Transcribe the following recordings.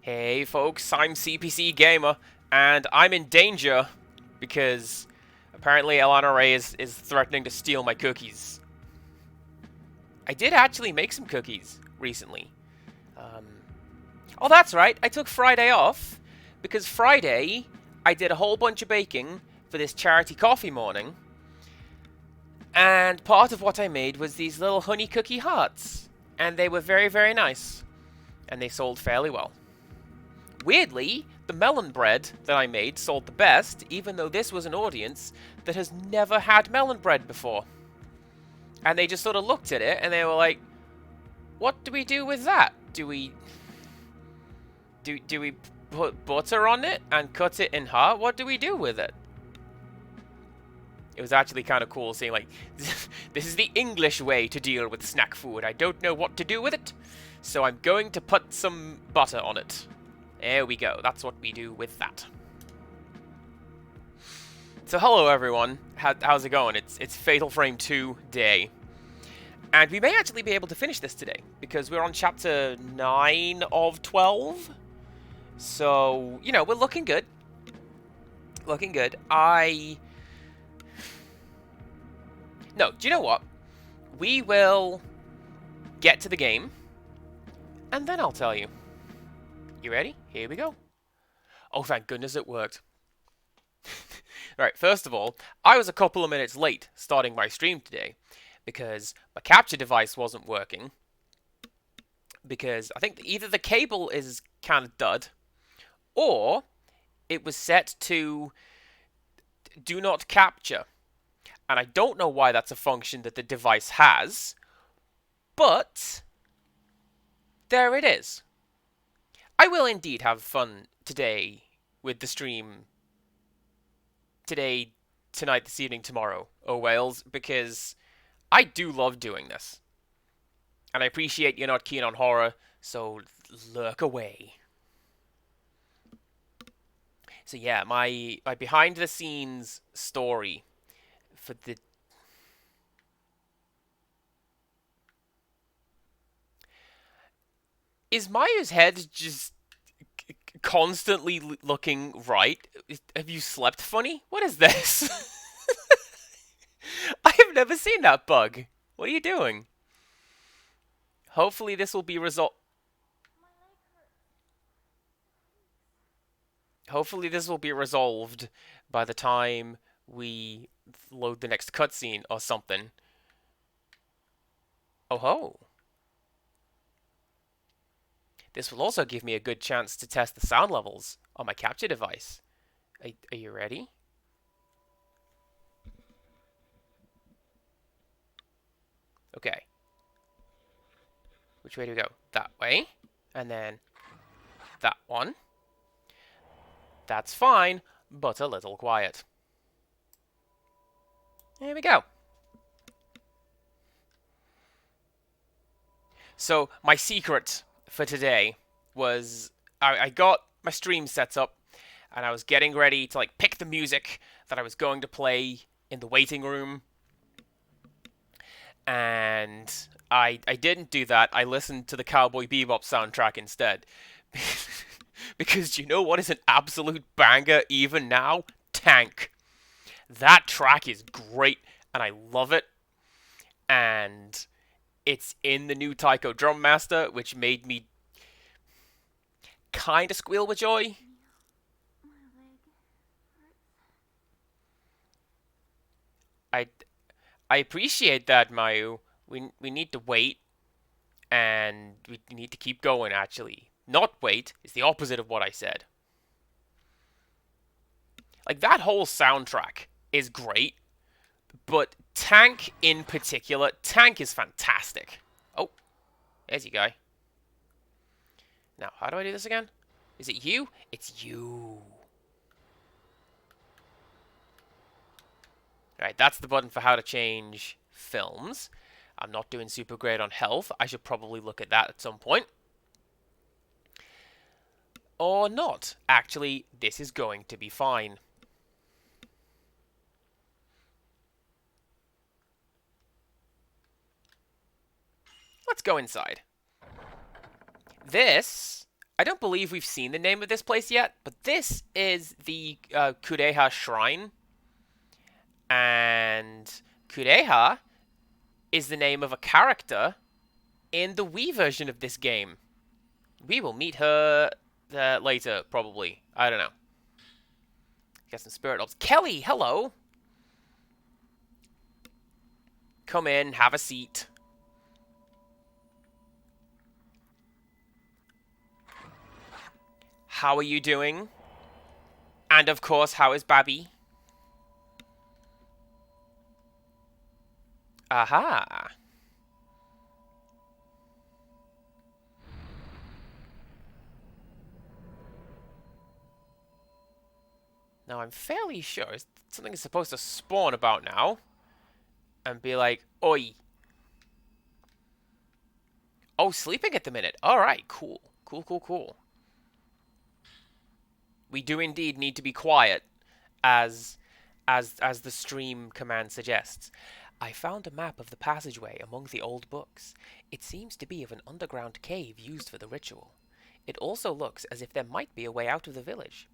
Hey folks, I'm CPC Gamer, and I'm in danger because apparently LNRA is threatening to steal my cookies. I did actually make some cookies recently. Um, oh, that's right, I took Friday off because Friday I did a whole bunch of baking for this charity coffee morning, and part of what I made was these little honey cookie hearts, and they were very, very nice, and they sold fairly well. Weirdly, the melon bread that I made sold the best, even though this was an audience that has never had melon bread before. And they just sort of looked at it and they were like, what do we do with that? Do we put butter on it and cut it in half? What do we do with it? It was actually kind of cool seeing like, this is the English way to deal with snack food. I don't know what to do with it, so I'm going to put some butter on it. There we go. That's what we do with that. So hello everyone. How's it going? It's Fatal Frame 2 day. And we may actually be able to finish this today because we're on chapter 9 of 12. So, you know, we're looking good. Looking good. No, do you know what? We will get to the game and then I'll tell you. You ready? Here we go. Oh, thank goodness it worked. Right, first of all, I was a couple of minutes late starting my stream today because my capture device wasn't working. Because I think either the cable is kind of dud or it was set to do not capture. And I don't know why that's a function that the device has, but there it is. I will indeed have fun today with the stream. Today, tonight, this evening, tomorrow, oh Wales, because I do love doing this. And I appreciate you're not keen on horror, so lurk away. So yeah, my behind the scenes story for the is Maya's head just constantly looking right? Have you slept funny? What is this? I have never seen that bug. What are you doing? Hopefully this will be resolved. Hopefully this will be resolved by the time we load the next cutscene or something. Oh ho. This will also give me a good chance to test the sound levels on my capture device. Are you ready? Okay. Which way do we go? That way. And then that one. That's fine, but a little quiet. There we go. So my secret for today was I got my stream set up and I was getting ready to like pick the music that I was going to play in the waiting room. And I didn't do that. I listened to the Cowboy Bebop soundtrack instead. Because you know what is an absolute banger even now? Tank. That track is great and I love it. And it's in the new Taiko Drum Master, which made me kind of squeal with joy. I I appreciate that, Mayu. We need to wait, and we need to keep going, actually. Not wait is the opposite of what I said. Like, that whole soundtrack is great, but Tank in particular, Tank is fantastic. Oh, there's you guy. Now, how do I do this again? Is it you? It's you. Right, that's the button for how to change films. I'm not doing super great on health. I should probably look at that at some point. Or not. Actually, this is going to be fine. Let's go inside. This, I don't believe we've seen the name of this place yet, but this is the Kureha Shrine. And Kureha is the name of a character in the Wii version of this game. We will meet her later, probably. I don't know. Get some spirit orbs. Kelly, hello! Come in, have a seat. How are you doing? And of course, how is Babby? Aha! Now, I'm fairly sure something is supposed to spawn about now. And be like, oi. Oh, sleeping at the minute. Alright, cool. Cool, cool, cool. We do indeed need to be quiet, as the stream command suggests. I found a map of the passageway among the old books. It seems to be of an underground cave used for the ritual. It also looks as if there might be a way out of the village.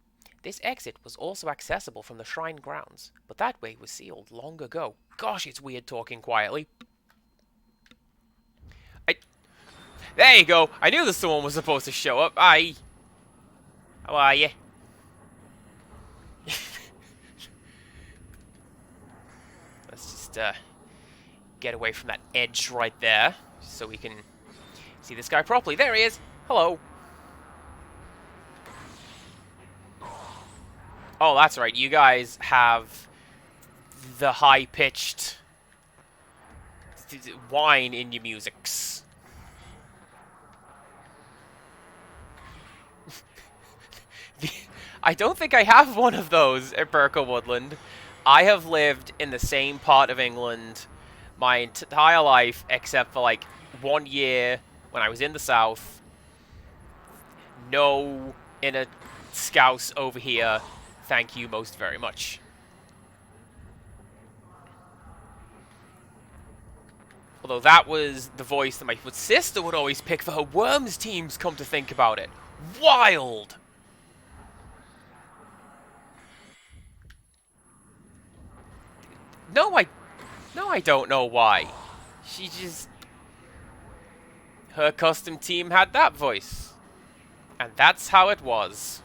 This exit was also accessible from the shrine grounds, but that way was sealed long ago. Gosh, it's weird talking quietly. There you go. I knew that someone was supposed to show up. Hi. How are you? Let's just get away from that edge right there, so we can see this guy properly. There he is. Hello. Oh, that's right. You guys have the high-pitched whine in your musics. I don't think I have one of those at Berkeley Woodland. I have lived in the same part of England my entire life, except for like 1 year when I was in the south. No inner scouse over here. Thank you most very much. Although that was the voice that my sister would always pick for her Worms teams, come to think about it. Wild! No, I don't know why. She just... Her custom team had that voice. And that's how it was.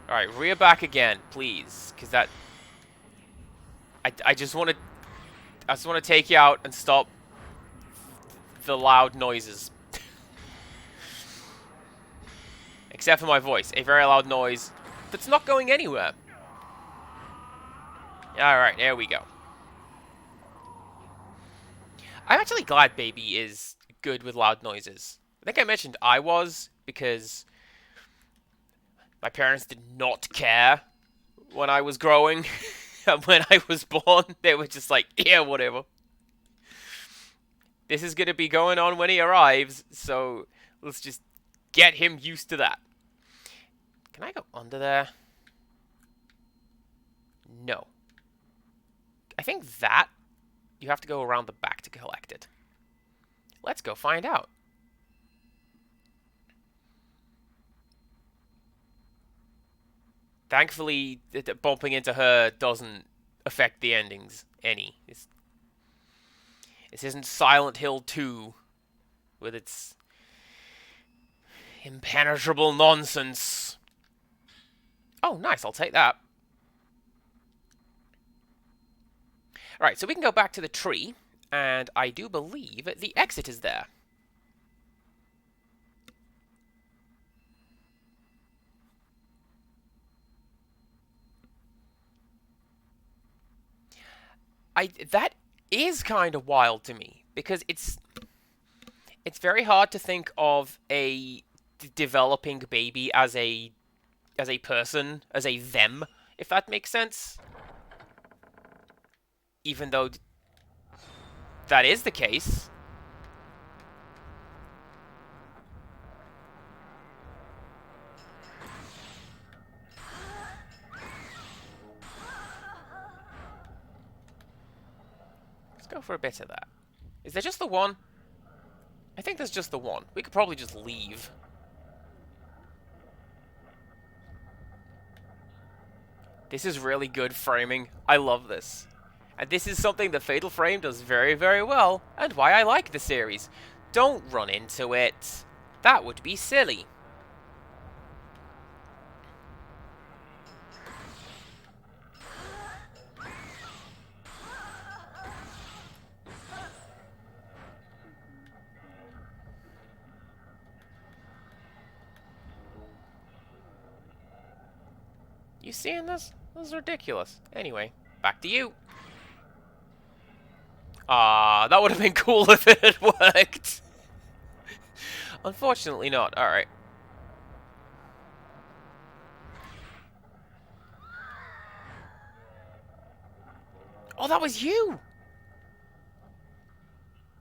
Alright, rear back again, please. Because that... I just want to take you out and stop the loud noises. Except for my voice. A very loud noise that's not going anywhere. Alright, there we go. I'm actually glad Baby is good with loud noises. I think I mentioned I was, because my parents did not care when I was growing. And when I was born, they were just like, yeah, whatever. This is going to be going on when he arrives, so let's just get him used to that. Can I go under there? No. I think that you have to go around the back to collect it. Let's go find out. Thankfully, bumping into her doesn't affect the endings any. This isn't Silent Hill 2 with its impenetrable nonsense. Oh, nice. I'll take that. Alright, so we can go back to the tree, and I do believe the exit is there. That is kind of wild to me, because it's very hard to think of a developing baby as a person, as a them, if that makes sense. Even though that is the case. Let's go for a bit of that. Is there just the one? I think there's just the one. We could probably just leave. This is really good framing. I love this. And this is something that Fatal Frame does very, very well, and why I like the series. Don't run into it. That would be silly. You seeing this? This is ridiculous. Anyway, back to you. Ah, that would have been cool if it had worked. Unfortunately not. Alright. Oh, that was you!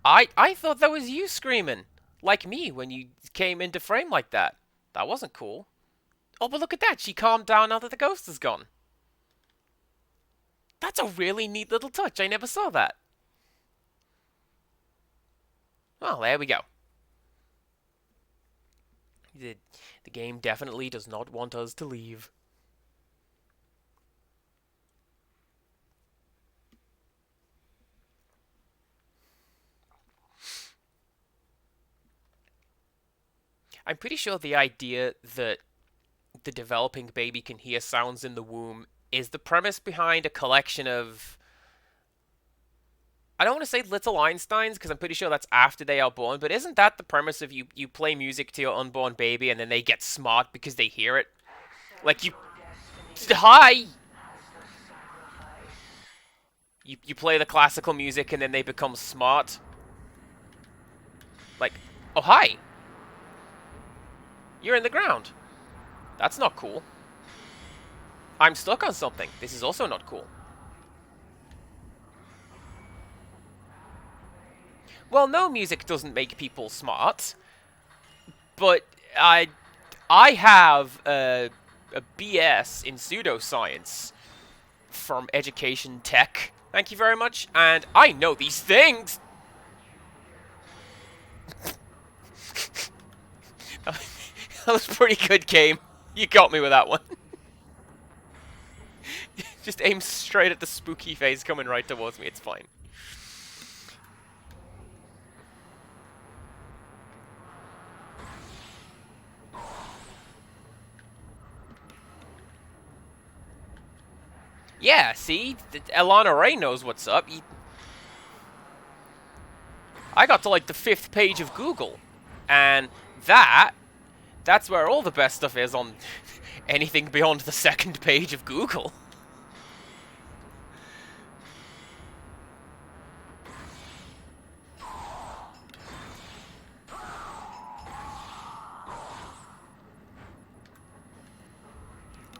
I thought that was you screaming. Like me when you came into frame like that. That wasn't cool. Oh, but look at that. She calmed down now that the ghost is gone. That's a really neat little touch. I never saw that. Well, there we go. The game definitely does not want us to leave. I'm pretty sure the idea that the developing baby can hear sounds in the womb is the premise behind a collection of... I don't want to say little Einsteins, because I'm pretty sure that's after they are born, but isn't that the premise of you play music to your unborn baby and then they get smart because they hear it? Like, you... Hi! You play the classical music and then they become smart. Like, oh, hi! You're in the ground. That's not cool. I'm stuck on something. This is also not cool. Well, no, music doesn't make people smart. But I have a BS in pseudoscience from Education Tech. Thank you very much. And I know these things. That was a pretty good game. You got me with that one. Just aim straight at the spooky face coming right towards me. It's fine. Yeah, see? Alana Ray knows what's up. I got to, like, the 5th page of Google. And that's where all the best stuff is on anything beyond the 2nd page of Google.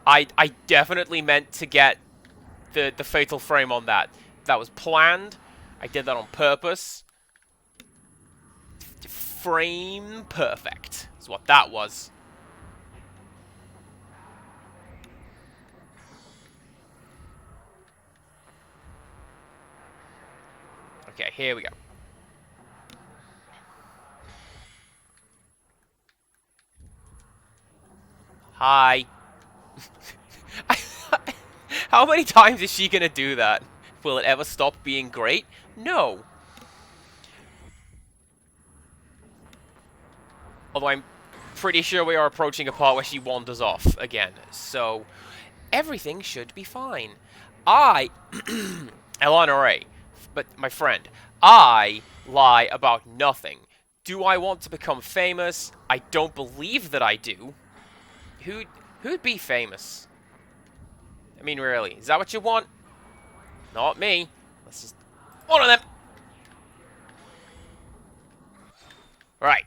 I definitely meant to get the fatal frame on that. That was planned. I did that on purpose. Frame perfect is what that was. Okay, here we go. Hi. How many times is she gonna do that? Will it ever stop being great? No. Although I'm pretty sure we are approaching a part where she wanders off again. So, everything should be fine. Elana Ray, but my friend, I lie about nothing. Do I want to become famous? I don't believe that I do. Who'd be famous? I mean, really, is that what you want? Not me. Let's just... One of them! Right.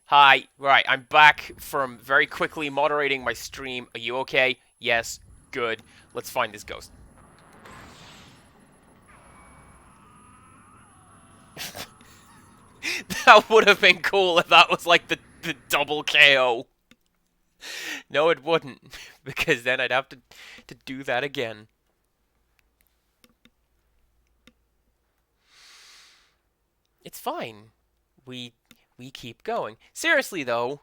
Hi. Right, I'm back from very quickly moderating my stream. Are you okay? Yes. Good. Let's find this ghost. That would have been cool if that was like the double KO. No, it wouldn't. Because then I'd have to do that again. It's fine. We we keep going. Seriously though,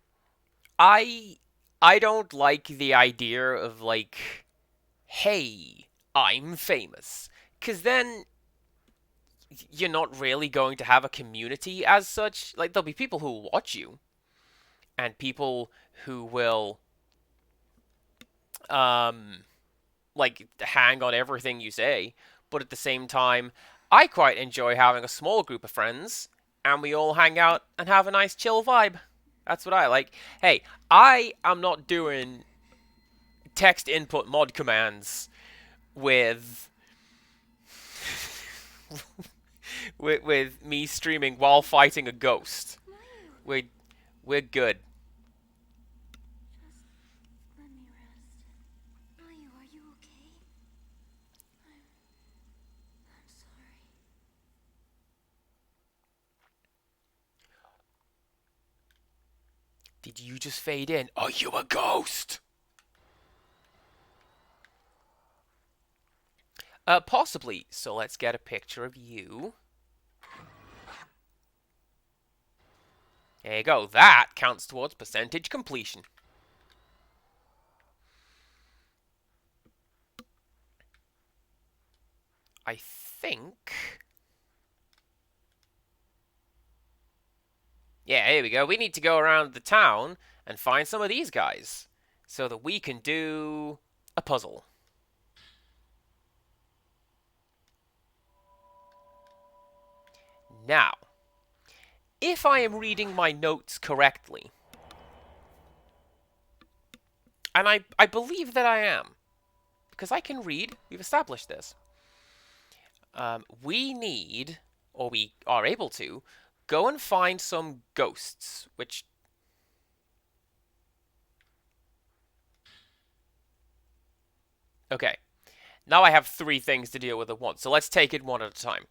I I don't like the idea of like, hey, I'm famous. Cause then you're not really going to have a community as such. Like there'll be people who will watch you and people who will um like hang on everything you say, but at the same time, I quite enjoy having a small group of friends and we all hang out and have a nice chill vibe. That's what I like. Hey, I am not doing text input mod commands with with me streaming while fighting a ghost. We're we're good. Just let me rest. Mayu, are you okay? I'm sorry. Did you just fade in? Are you a ghost? Possibly. So let's get a picture of you. There you go. That counts towards percentage completion. I think. Yeah, here we go. We need to go around the town and find some of these guys so that we can do a puzzle. Now, if I am reading my notes correctly, and I believe that I am, because I can read, we've established this. We need, or we are able to, go and find some ghosts, which. Okay, now I have three things to deal with at once, so let's take it one at a time.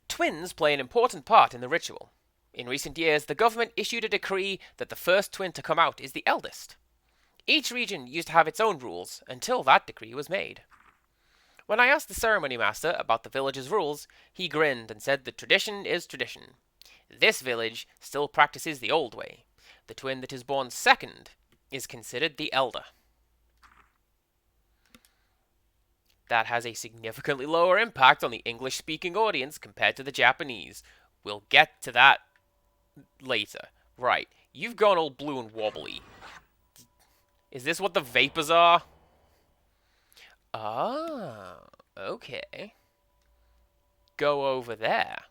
Twins play an important part in the ritual. In recent years, the government issued a decree that the first twin to come out is the eldest. Each region used to have its own rules until that decree was made. When I asked the ceremony master about the village's rules, he grinned and said that tradition is tradition. This village still practices the old way. The twin that is born second is considered the elder. That has a significantly lower impact on the English speaking audience compared to the Japanese. We'll get to that later. Right, you've gone all blue and wobbly. Is this what the vapors are? Ah, okay. Go over there.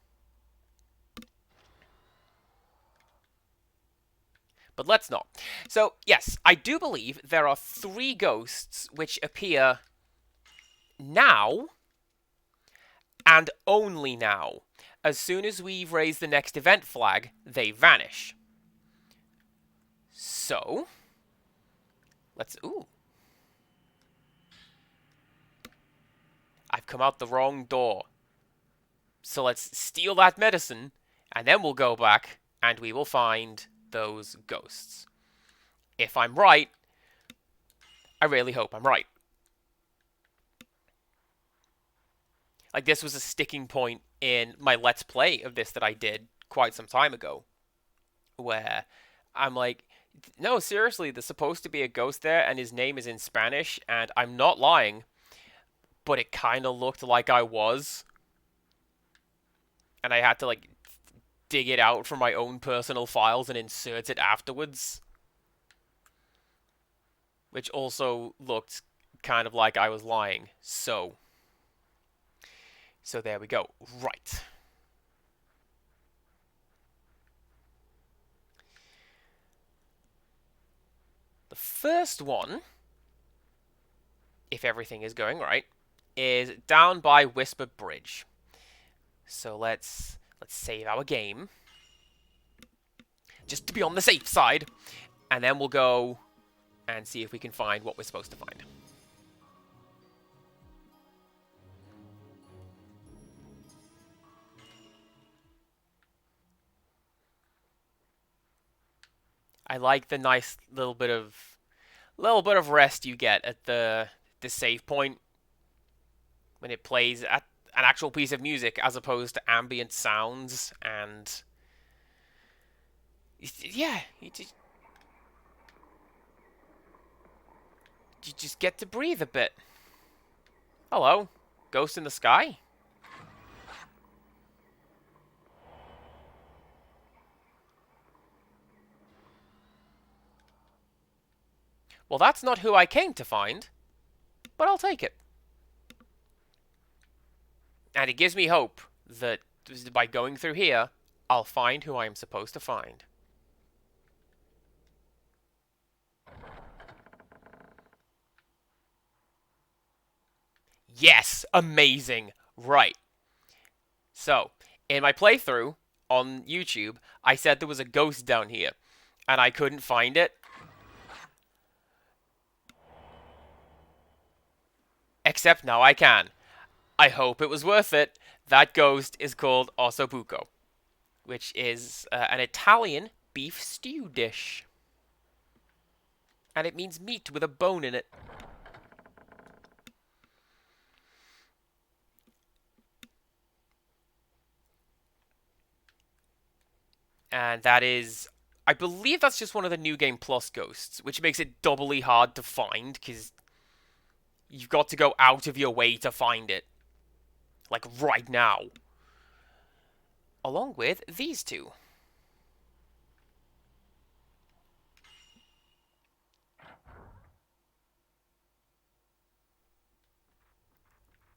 But let's not. So, yes, I do believe there are three ghosts which appear now and only now. As soon as we've raised the next event flag, they vanish. So, let's. Ooh. I've come out the wrong door. So let's steal that medicine, and then we'll go back and we will find those ghosts. If I'm right, I really hope I'm right. Like, this was a sticking point in my Let's Play of this that I did quite some time ago, where I'm like, no, seriously, there's supposed to be a ghost there, and his name is in Spanish, and I'm not lying, but it kind of looked like I was. And I had to, like, dig it out from my own personal files and insert it afterwards. Which also looked kind of like I was lying. So there we go. Right. The first one, if everything is going right, is down by Whisper Bridge. So let's save our game, just to be on the safe side, and then we'll go and see if we can find what we're supposed to find. I like the nice little bit of rest you get at the save point when it plays at an actual piece of music as opposed to ambient sounds and Yeah, you just get to breathe a bit. Hello, ghost in the sky? Well, that's not who I came to find, but I'll take it. And it gives me hope that by going through here, I'll find who I am supposed to find. Yes, amazing. Right. So, in my playthrough on YouTube, I said there was a ghost down here, and I couldn't find it. Except now I can. I hope it was worth it. That ghost is called ossobuco, which is an Italian beef stew dish. And it means meat with a bone in it. And that is, I believe that's just one of the New Game Plus ghosts, which makes it doubly hard to find, because you've got to go out of your way to find it. Like, right now. Along with these two.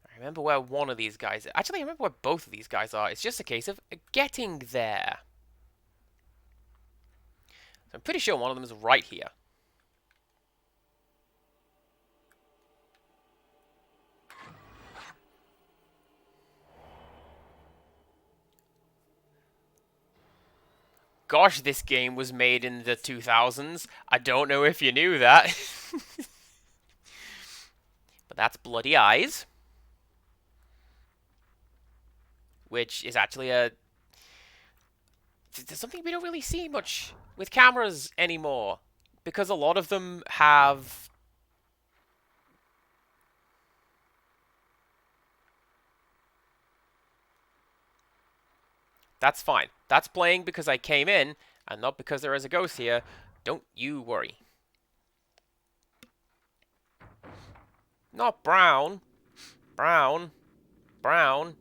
I remember where one of these guys is. Actually, I remember where both of these guys are. It's just a case of getting there. So I'm pretty sure one of them is right here. Gosh, this game was made in the 2000s. I don't know if you knew that. But that's Bloody Eyes. Which is actually a... There's something we don't really see much with cameras anymore. Because a lot of them have... That's fine. That's playing because I came in, and not because there is a ghost here. Don't you worry. Not brown. Brown. Brown.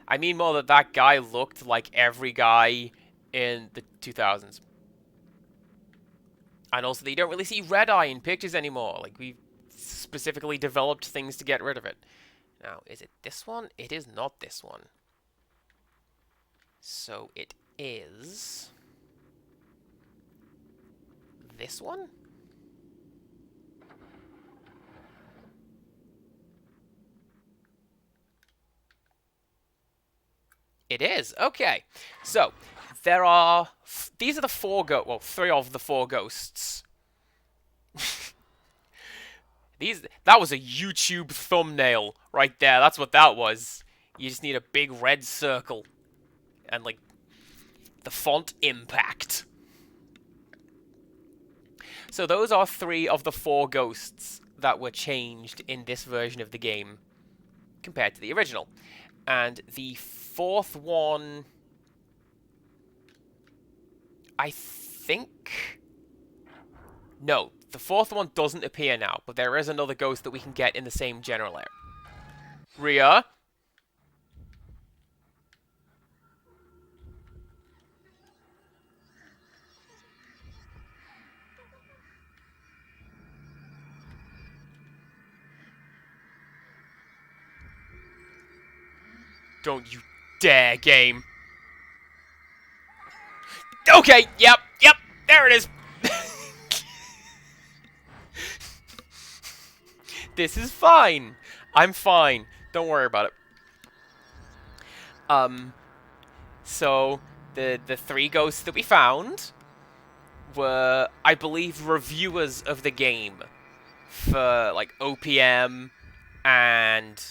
I mean more that that guy looked like every guy in the 2000s. And also that you don't really see red eye in pictures anymore. Like, we've specifically developed things to get rid of it. Now, is it this one? It is not this one. So it is... this one? It is. Okay. So, there are... these are the four well, three of the four ghosts. That was a YouTube thumbnail right there. That's what that was. You just need a big red circle. And, like, the font impact. So those are three of the four ghosts that were changed in this version of the game compared to the original. And the fourth one... I think... No, the fourth one doesn't appear now, but there is another ghost that we can get in the same general area. Rhea? Don't you dare, game. Okay, yep, there it is. This is fine. I'm fine. Don't worry about it. So the three ghosts that we found were, I believe, reviewers of the game for like OPM and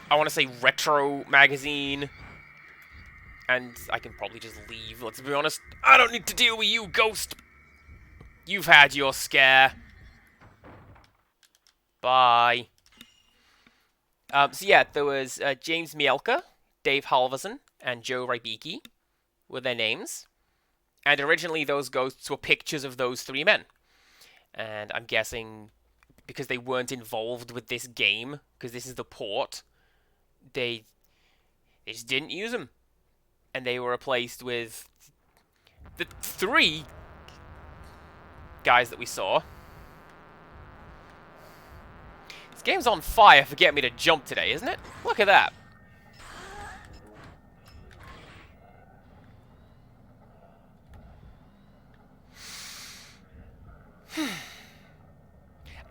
I want to say Retro Magazine. And I can probably just leave. Let's be honest. I don't need to deal with you, ghost. You've had your scare. Bye. So yeah, there was James Mielke, Dave Halverson, and Joe Rybicki were their names. And originally those ghosts were pictures of those three men. And I'm guessing because they weren't involved with this game, because this is the port, they just didn't use them. And they were replaced with the three guys that we saw. This game's on fire for getting me to jump today, isn't it? Look at that.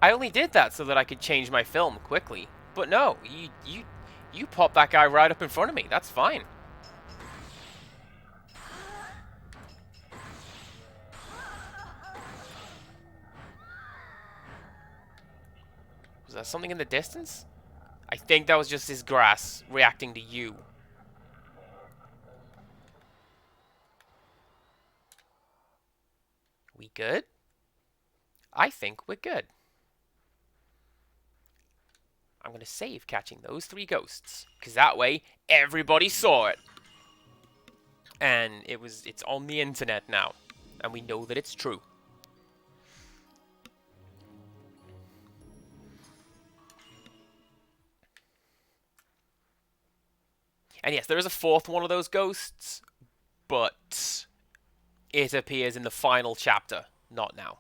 I only did that so that I could change my film quickly. But no, you popped that guy right up in front of me. That's fine. Was that something in the distance? I think that was just his grass reacting to you. We good? I think we're good. I'm going to save catching those three ghosts, because that way everybody saw it. And it's on the internet now, and we know that it's true. And yes, there is a fourth one of those ghosts, but it appears in the final chapter, not now.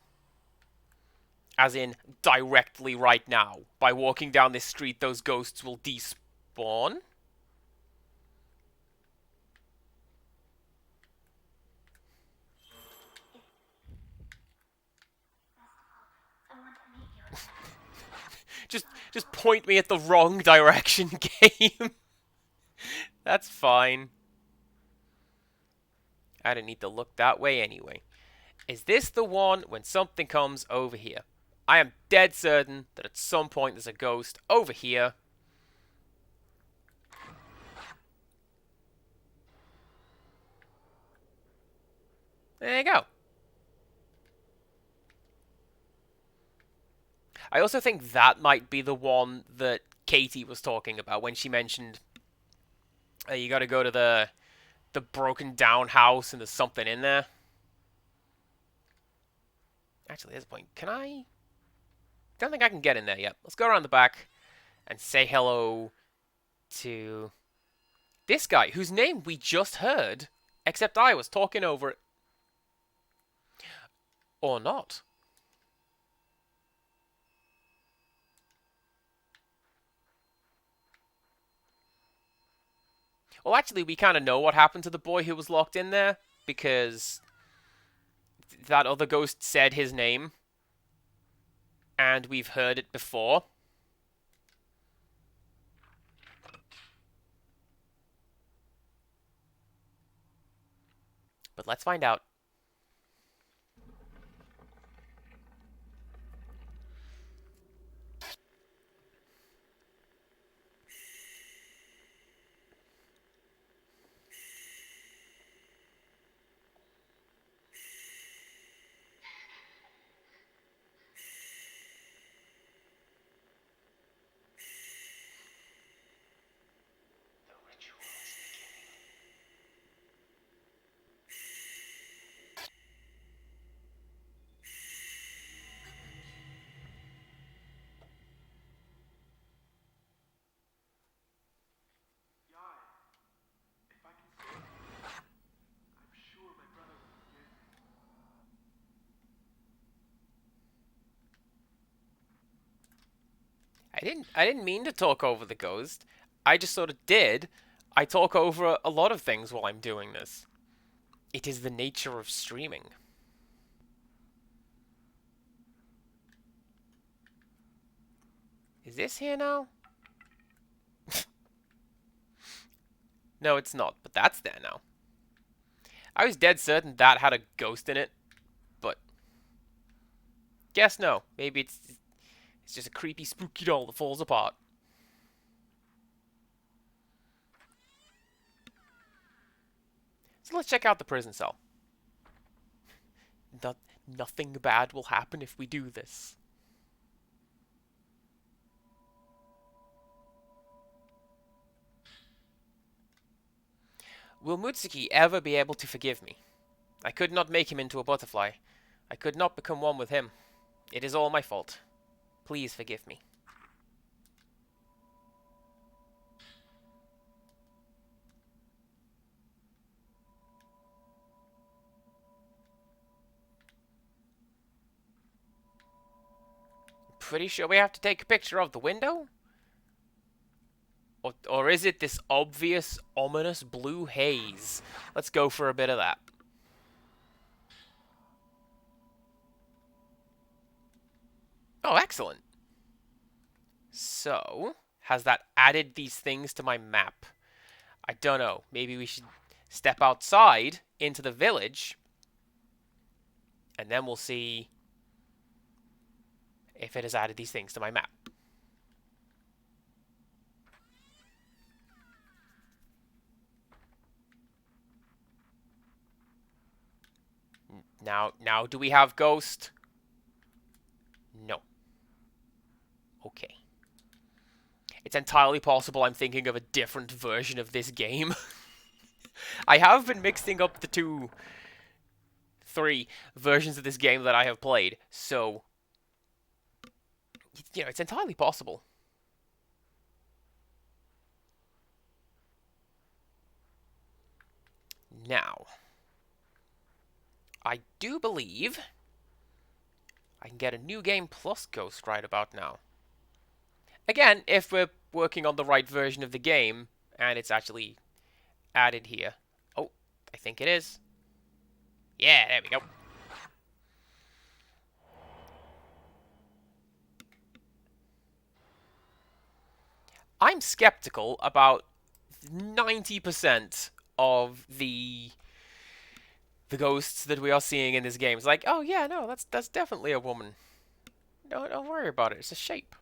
As in, directly right now. By walking down this street, those ghosts will despawn. Just point me at the wrong direction, game. That's fine. I didn't need to look that way anyway. Is this the one when something comes over here? I am dead certain that at some point there's a ghost over here. There you go. I also think that might be the one that Katie was talking about when she mentioned you gotta go to the broken down house and there's something in there. Actually, there's a point. Can I? Don't think I can get in there yet. Let's go around the back and say hello to this guy whose name we just heard, except I was talking over it. Or not. Well, actually, we kind of know what happened to the boy who was locked in there, because that other ghost said his name, and we've heard it before. But let's find out. I didn't mean to talk over the ghost. I just sort of did. I talk over a lot of things while I'm doing this. It is the nature of streaming. Is this here now? No, it's not, but that's there now. I was dead certain that had a ghost in it, but guess no. Maybe it's just a creepy, spooky doll that falls apart. So let's check out the prison cell. Nothing bad will happen if we do this. Will Mutsuki ever be able to forgive me? I could not make him into a butterfly. I could not become one with him. It is all my fault. Please forgive me. Pretty sure we have to take a picture of the window? Or is it this obvious, ominous blue haze? Let's go for a bit of that. Oh, excellent. So, has that added these things to my map? I don't know. Maybe we should step outside into the village, and then we'll see if it has added these things to my map. Now, do we have Ghost? No. Okay. It's entirely possible I'm thinking of a different version of this game. I have been mixing up the three versions of this game that I have played, so, you know, it's entirely possible. Now, I do believe I can get a new game plus Ghost right about now. Again, if we're working on the right version of the game, and it's actually added here. Oh, I think it is. Yeah, there we go. I'm skeptical about 90% of the ghosts that we are seeing in this game. It's like, oh yeah, no, that's definitely a woman. No, don't worry about it. It's a shape.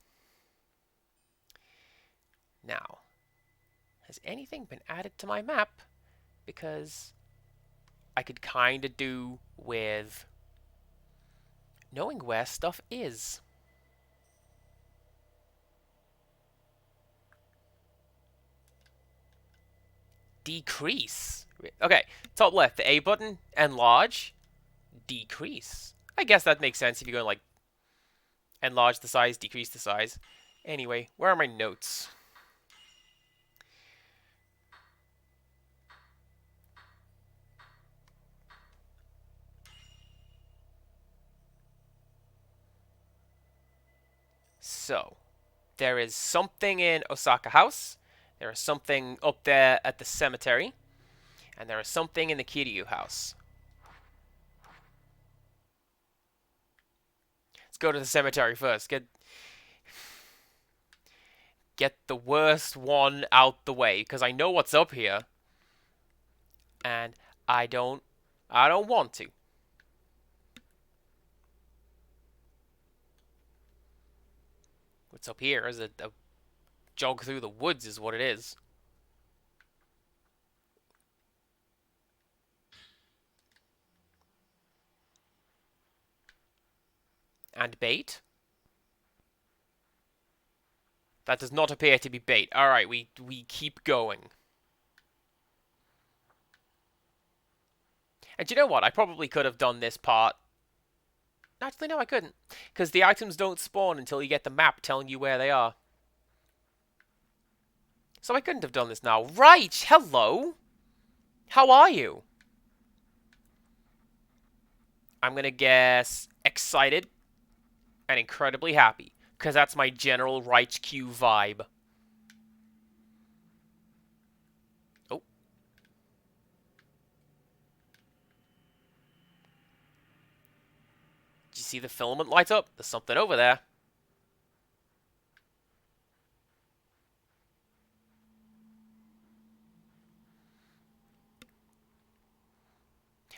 Now, has anything been added to my map? Because I could kind of do with knowing where stuff is. Decrease. Okay, top left, the A button, enlarge, decrease. I guess that makes sense if you're going like enlarge the size, decrease the size. Anyway, where are my notes? So, there is something in Osaka House, there is something up there at the cemetery, and there is something in the Kiryu House. Let's go to the cemetery first. Get the worst one out the way, because I know what's up here, and I don't want to. What's up here is a jog through the woods is what it is. And bait? That does not appear to be bait. Alright, we keep going. And you know what? I probably could have done this part. Actually, no, I couldn't. Because the items don't spawn until you get the map telling you where they are. So I couldn't have done this now. Right! Hello! How are you? I'm gonna guess excited and incredibly happy. Because that's my general Right Q vibe. Oh. Did you see the filament light up? There's something over there.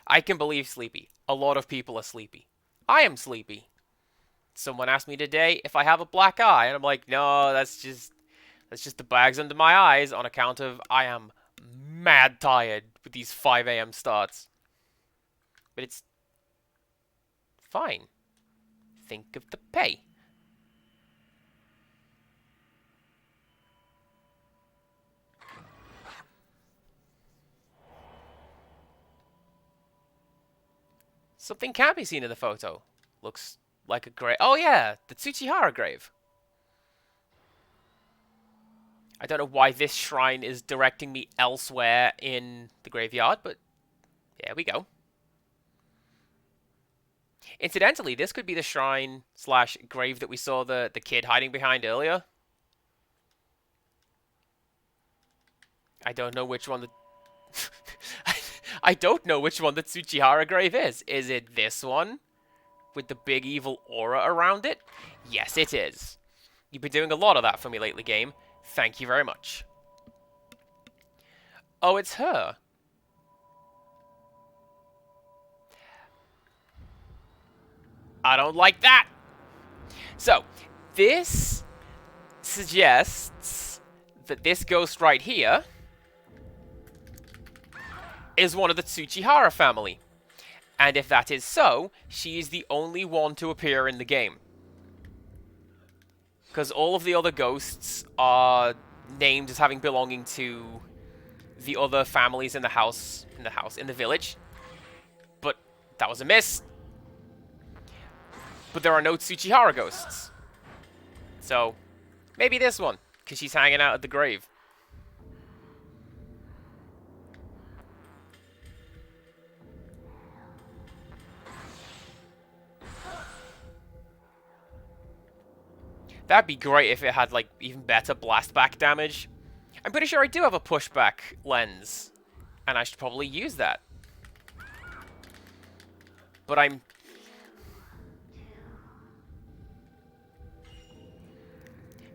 I can believe sleepy. A lot of people are sleepy. I am sleepy. Someone asked me today if I have a black eye, and I'm like, no, that's just the bags under my eyes on account of I am mad tired with these 5 a.m. starts. But it's fine. Think of the pay. Something can be seen in the photo. Looks like a grave. Oh yeah, the Tsuchihara grave. I don't know why this shrine is directing me elsewhere in the graveyard, but there we go. Incidentally, this could be the shrine slash grave that we saw the kid hiding behind earlier. I don't know which one the I don't know which one the Tsuchihara grave is. Is it this one with the big evil aura around it? Yes, it is. You've been doing a lot of that for me lately, game. Thank you very much. Oh, it's her. I don't like that. So, this suggests that this ghost right here is one of the Tsuchihara family. And if that is so, she is the only one to appear in the game. Because all of the other ghosts are named as having belonging to the other families in the village. But that was a miss. But there are no Tsuchihara ghosts. So, maybe this one, because she's hanging out at the grave. That'd be great if it had, like, even better blastback damage. I'm pretty sure I do have a pushback lens, and I should probably use that. But I'm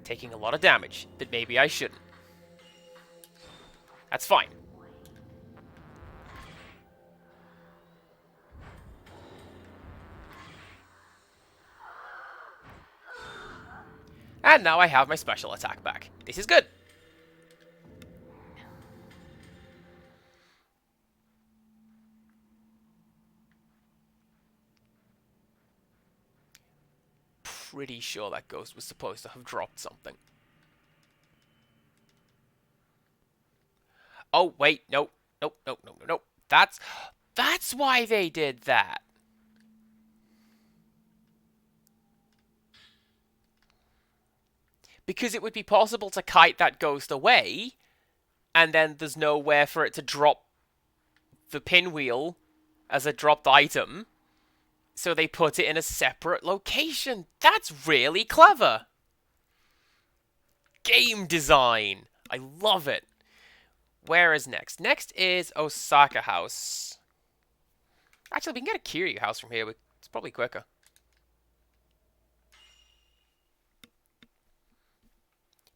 taking a lot of damage that maybe I shouldn't. That's fine. And now I have my special attack back. This is good. Pretty sure that ghost was supposed to have dropped something. Oh, wait, nope. Nope, nope, nope, nope, nope. That's why they did that. Because it would be possible to kite that ghost away, and then there's nowhere for it to drop the pinwheel as a dropped item, so they put it in a separate location. That's really clever. Game design. I love it. Where is next? Next is Osaka House. Actually, we can get a Kiryu house from here, but it's probably quicker.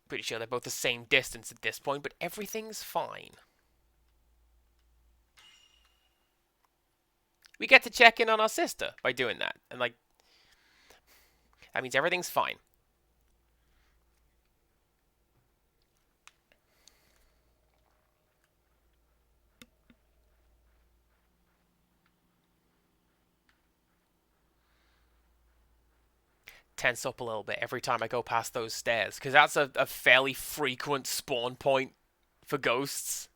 Pretty sure they're both the same distance at this point, but everything's fine. We get to check in on our sister by doing that. And, like, that means everything's fine. Tense up a little bit every time I go past those stairs, because that's a fairly frequent spawn point for ghosts.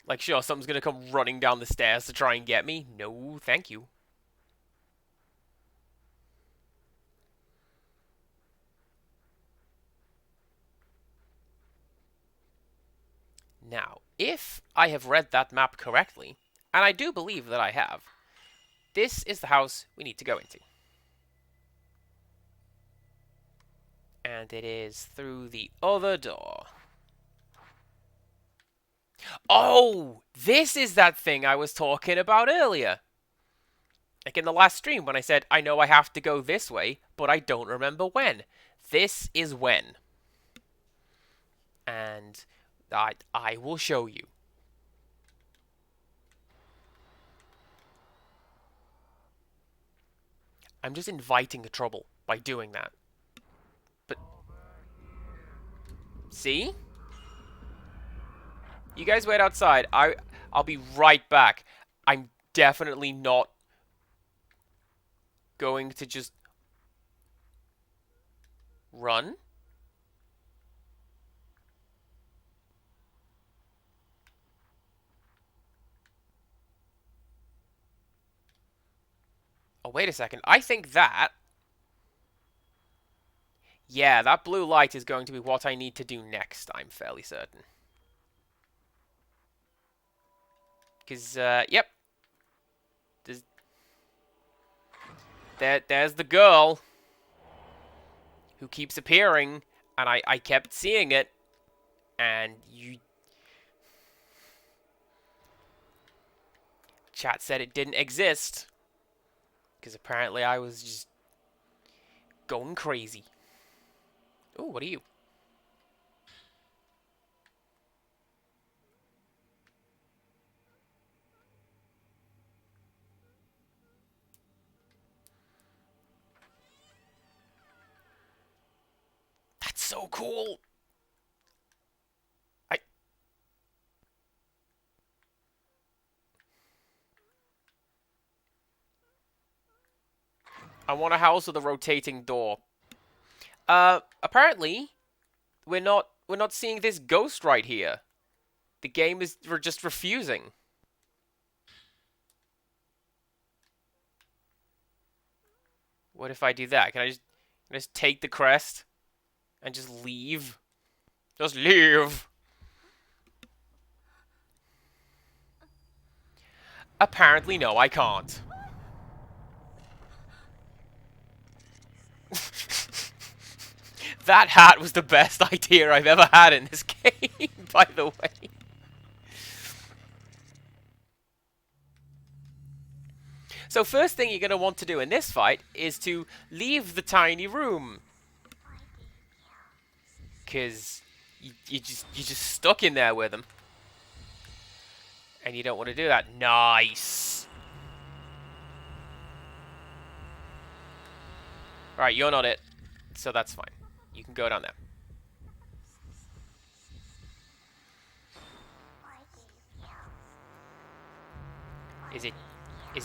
Like, sure, something's gonna come running down the stairs to try and get me. No, thank you. Now, if I have read that map correctly, and I do believe that I have, this is the house we need to go into. And it is through the other door. Oh! This is that thing I was talking about earlier. Like in the last stream when I said, I know I have to go this way, but I don't remember when. This is when. And I will show you. I'm just inviting the trouble by doing that. But see? You guys wait outside. I'll be right back. I'm definitely not going to just run. Oh, wait a second. I think that... Yeah, that blue light is going to be what I need to do next, I'm fairly certain. Because, yep. There's the girl who keeps appearing, and I kept seeing it, and you... Chat said it didn't exist, because apparently I was just going crazy. Ooh, what are you? That's so cool! I... I want a house with a rotating door. Apparently, we're not seeing this ghost right here. The game is just refusing. What if I do that? Can I just take the crest and just leave? Just leave. Apparently, no, I can't. That hat was the best idea I've ever had in this game, by the way. So first thing you're going to want to do in this fight is to leave the tiny room. Because you're just stuck in there with him. And you don't want to do that. Nice. Right, you're not it. So that's fine. You can go down there. Is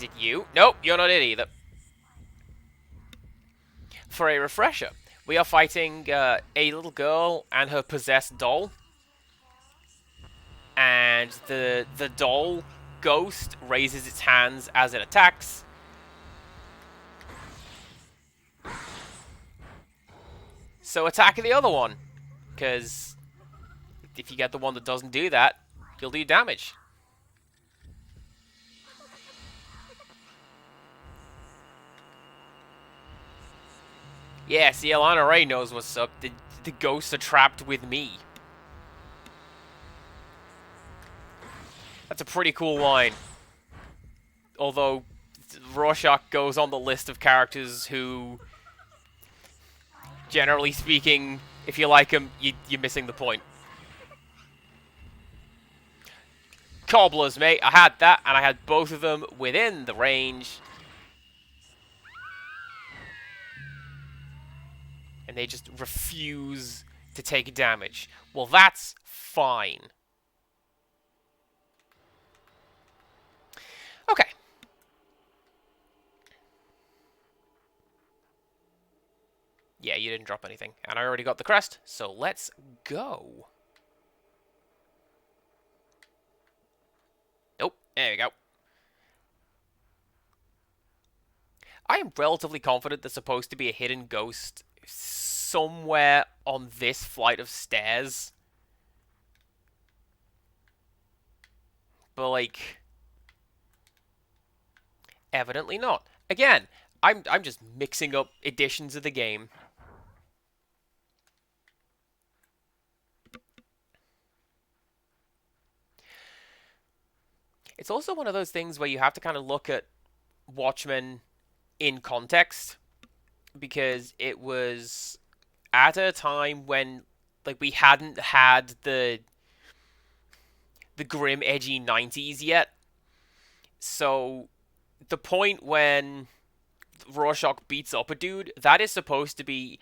it you? Nope, you're not it either. For a refresher, we are fighting a little girl and her possessed doll. And the doll ghost raises its hands as it attacks. So attack the other one. Because if you get the one that doesn't do that, you'll do damage. Yeah, see, Alana Ray knows what's up. The ghosts are trapped with me. That's a pretty cool line. Although, Rorschach goes on the list of characters who, generally speaking, if you like them, you're missing the point. Cobblers, mate. I had that, and I had both of them within the range. And they just refuse to take damage. Well, that's fine. Okay. Yeah, you didn't drop anything. And I already got the crest, so let's go. Nope, there we go. I am relatively confident there's supposed to be a hidden ghost somewhere on this flight of stairs. But, like, evidently not. Again, I'm just mixing up editions of the game. It's also one of those things where you have to kind of look at Watchmen in context, because it was at a time when, like, we hadn't had the grim, edgy 90s yet. So the point when Rorschach beats up a dude, that is supposed to be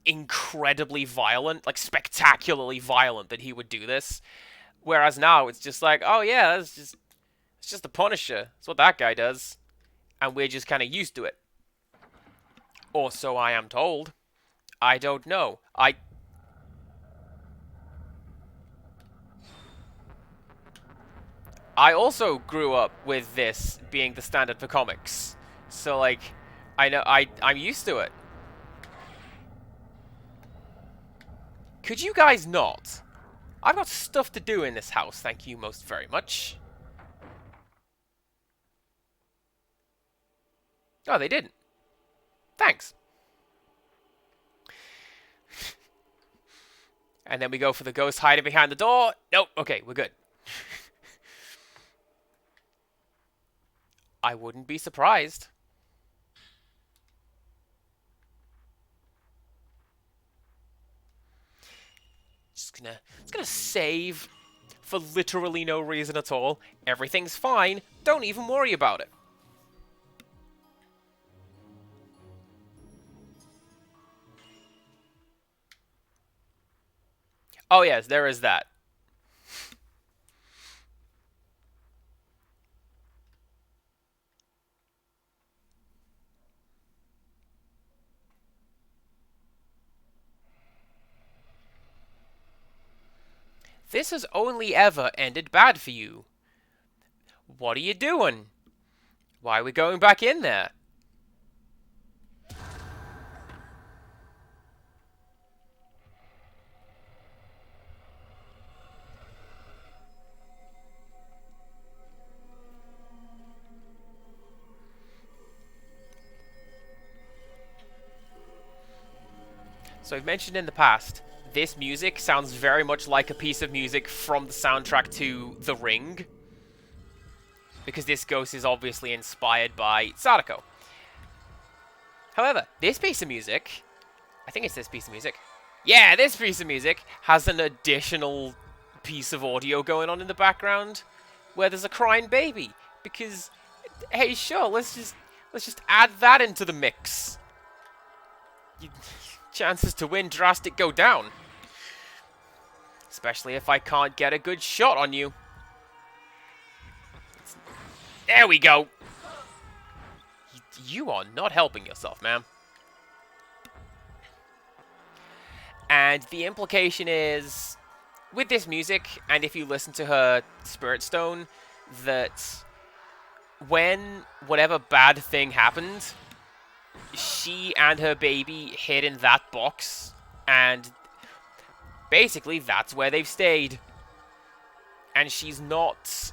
incredibly violent, like spectacularly violent that he would do this. Whereas now it's just like, oh yeah, it's just the Punisher. That's what that guy does. And we're just kind of used to it. Or so I am told. I don't know. I also grew up with this being the standard for comics. So, like, I know, I'm used to it. Could you guys not? I've got stuff to do in this house, thank you most very much. Oh, they didn't. Thanks. And then we go for the ghost hiding behind the door. Nope, okay, we're good. I wouldn't be surprised. Just gonna save for literally no reason at all. Everything's fine. Don't even worry about it. Oh yes, there is that. This has only ever ended bad for you. What are you doing? Why are we going back in there? So I've mentioned in the past, this music sounds very much like a piece of music from the soundtrack to The Ring. Because this ghost is obviously inspired by Sadako. However, this piece of music, I think it's this piece of music. Yeah, this piece of music has an additional piece of audio going on in the background where there's a crying baby. Because, hey, sure, let's just add that into the mix. Chances to win drastic go down. Especially if I can't get a good shot on you. There we go. You are not helping yourself, man. And the implication is, with this music, and if you listen to her Spirit Stone, that when whatever bad thing happened, she and her baby hid in that box, and basically that's where they've stayed. And she's not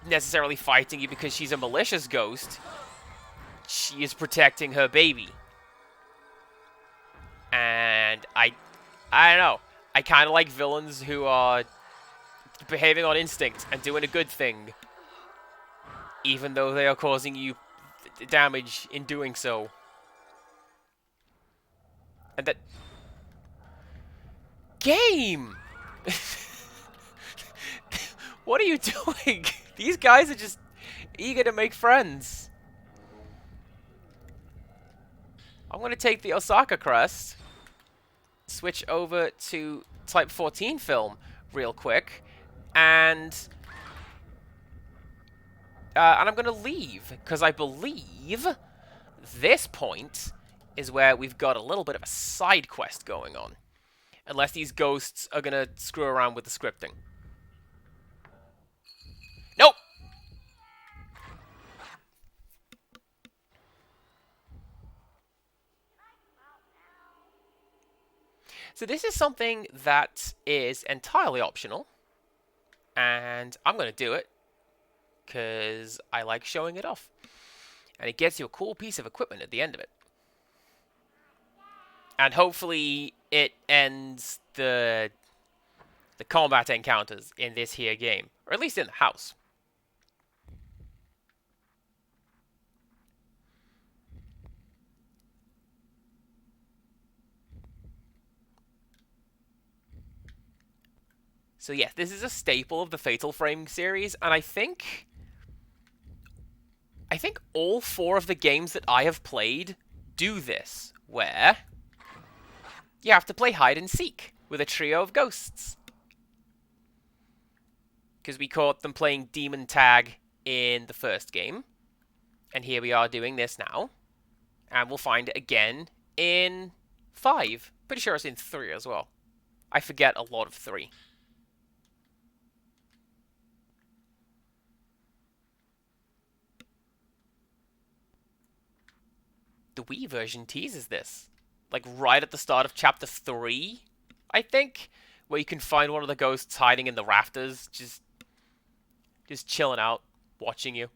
necessarily fighting you because she's a malicious ghost. She is protecting her baby. And I don't know. I kind of like villains who are behaving on instinct and doing a good thing, even though they are causing you damage in doing so. And that game. What are you doing? These guys are just eager to make friends. I'm going to take the Osaka crest, switch over to Type 14 film real quick, and I'm going to leave, because I believe this point is where we've got a little bit of a side quest going on. Unless these ghosts are going to screw around with the scripting. Nope! So this is something that is entirely optional. And I'm going to do it because I like showing it off. And it gets you a cool piece of equipment at the end of it. And hopefully it ends the combat encounters in this here game. Or at least in the house. So yes, this is a staple of the Fatal Frame series, and I think all 4 of the games that I have played do this, where you have to play hide and seek with a trio of ghosts. Because we caught them playing Demon Tag in the first game, and here we are doing this now, and we'll find it again in 5. Pretty sure it's in 3 as well. I forget a lot of 3. the Wii version teases this. Like right at the start of chapter 3, I think, where you can find one of the ghosts hiding in the rafters, just chilling out, watching you.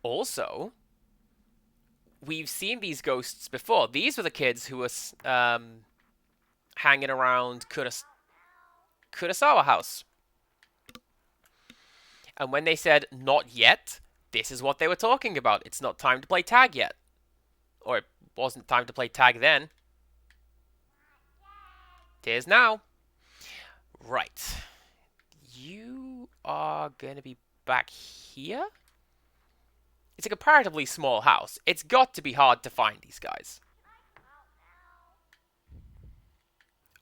Also, we've seen these ghosts before. These were the kids who were hanging around Kurosawa House. And when they said, not yet, this is what they were talking about. It's not time to play tag yet. Or it wasn't time to play tag then. It is now. Right. You are going to be back here? It's a comparatively small house. It's got to be hard to find these guys.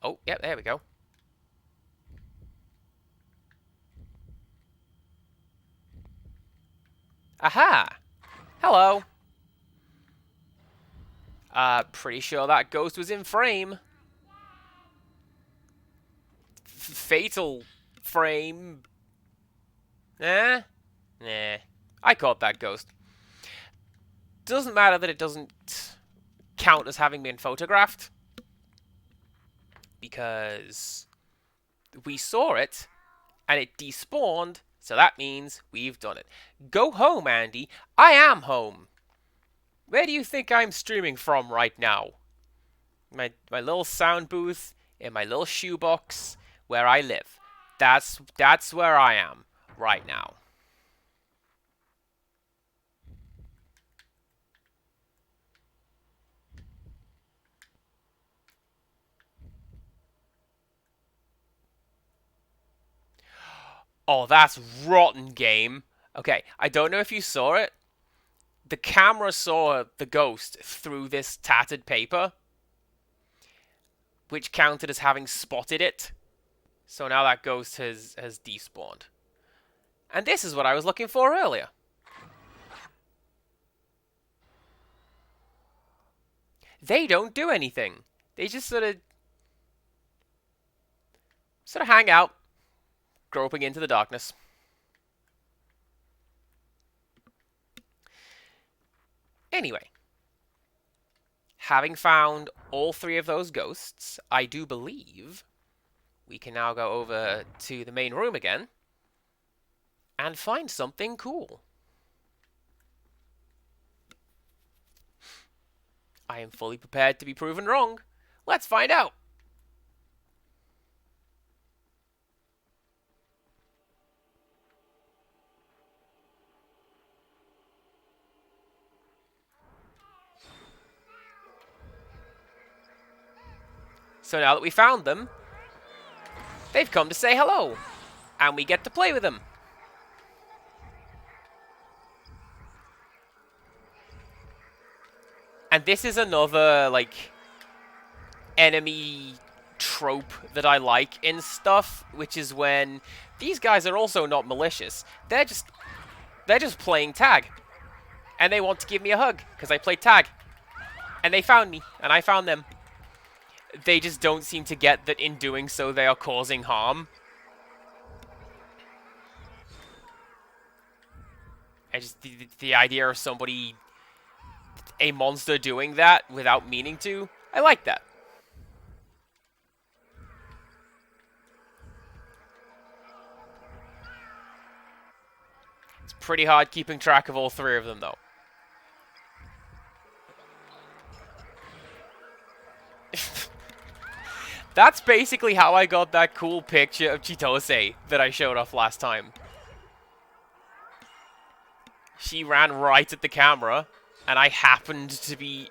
Oh, yep, there we go. Aha! Hello. Pretty sure that ghost was in frame. Fatal frame. Eh? Nah. I caught that ghost. Doesn't matter that it doesn't count as having been photographed, because we saw it and it despawned, so that means we've done it. Go home, Andy. I am home. Where do you think I'm streaming from right now? My little sound booth in my little shoebox where I live. That's where I am right now. Oh, that's rotten, game. Okay, I don't know if you saw it. The camera saw the ghost through this tattered paper, which counted as having spotted it. So now that ghost has despawned. And this is what I was looking for earlier. They don't do anything. They just sort of hang out, groping into the darkness. Anyway, having found all 3 of those ghosts, I do believe we can now go over to the main room again and find something cool. I am fully prepared to be proven wrong. Let's find out. So now that we found them, they've come to say hello, and we get to play with them. And this is another, like, enemy trope that I like in stuff, which is when these guys are also not malicious. They're just playing tag, and they want to give me a hug because I played tag, and they found me, and I found them. They just don't seem to get that in doing so they are causing harm. And just the idea of somebody, a monster, doing that without meaning to, I like that. It's pretty hard keeping track of all 3 of them, though. That's basically how I got that cool picture of Chitose that I showed off last time. She ran right at the camera, and I happened to be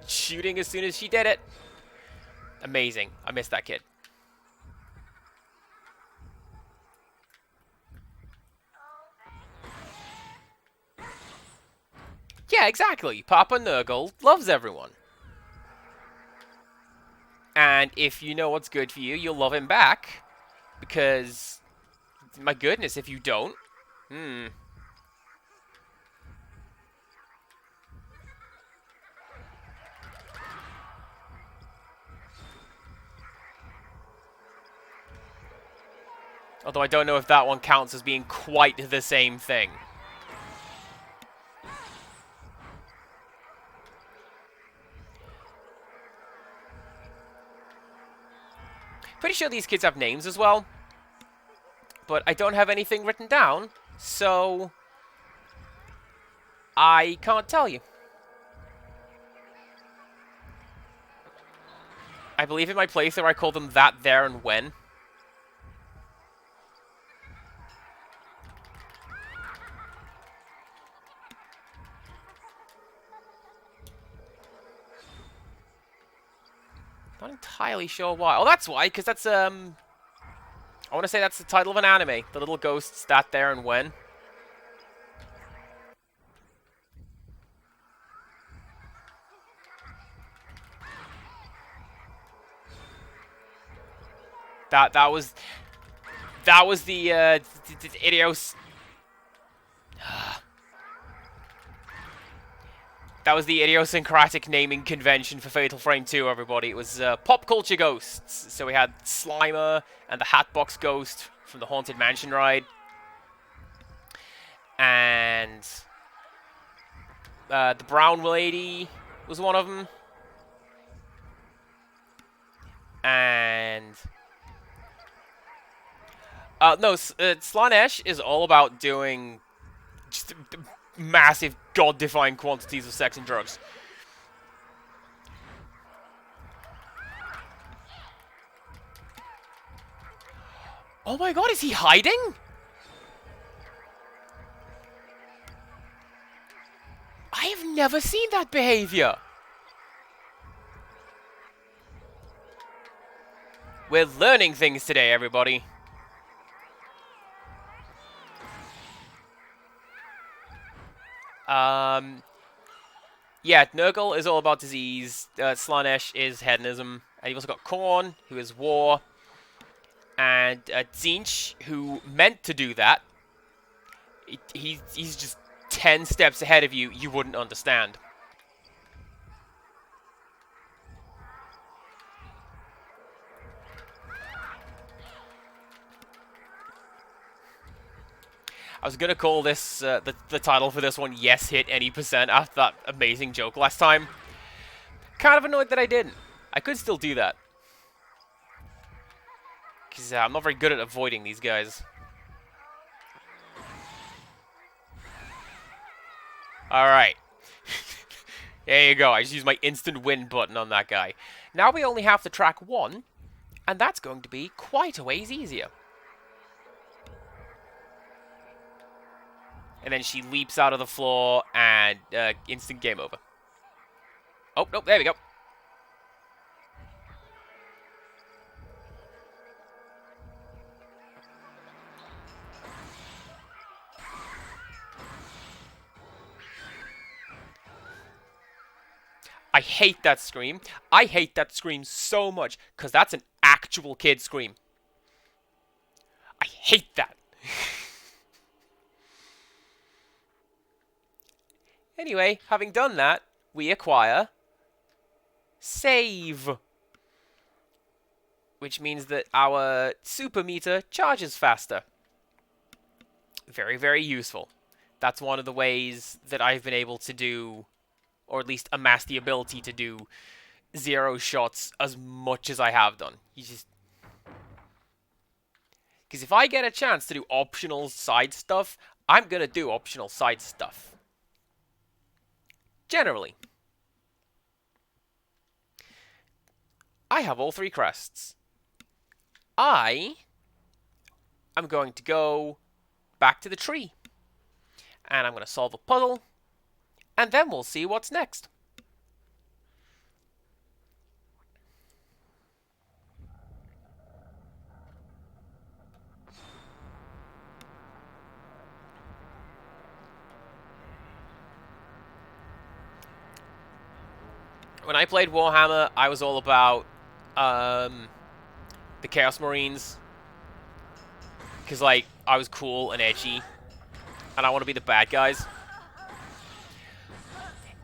shooting as soon as she did it. Amazing. I missed that kid. Yeah, exactly. Papa Nurgle loves everyone. And if you know what's good for you, you'll love him back. Because, my goodness, if you don't, Although I don't know if that one counts as being quite the same thing. Pretty sure these kids have names as well. But I don't have anything written down, so I can't tell you. I believe in my playthrough I call them that, there, and when. Not entirely sure why. Oh, that's why, because that's, I want to say that's the title of an anime. The little ghosts, that, there, and when. That was the idios. That was the idiosyncratic naming convention for Fatal Frame 2, everybody. It was pop culture ghosts. So we had Slimer and the Hatbox Ghost from the Haunted Mansion ride. And the Brown Lady was one of them. And no, Slaanesh is all about doing just massive, god-defying quantities of sex and drugs. Oh my god, is he hiding? I have never seen that behavior. We're learning things today, everybody. Yeah, Nurgle is all about disease. Slaanesh is hedonism. And you've also got Korn, who is war. And Tzeentch, who meant to do that. He's just 10 steps ahead of you. You wouldn't understand. I was gonna call this, the title for this one, Yes Hit Any Percent, after that amazing joke last time. Kind of annoyed that I didn't. I could still do that. Because I'm not very good at avoiding these guys. Alright. There you go, I just used my instant win button on that guy. Now we only have to track one, and that's going to be quite a ways easier. And then she leaps out of the floor, and instant game over. Oh, nope, there we go. I hate that scream. I hate that scream so much, because that's an actual kid scream. I hate that. Anyway, having done that, we acquire save. Which means that our super meter charges faster. Very, very useful. That's one of the ways that I've been able to do, or at least amass the ability to do, zero shots as much as I have done. You just... Because if I get a chance to do optional side stuff, I'm gonna do optional side stuff. Generally. I have all 3 crests. I am going to go back to the tree. And I'm going to solve a puzzle. And then we'll see what's next. When I played Warhammer, I was all about the Chaos Marines. Because, like, I was cool and edgy. And I want to be the bad guys.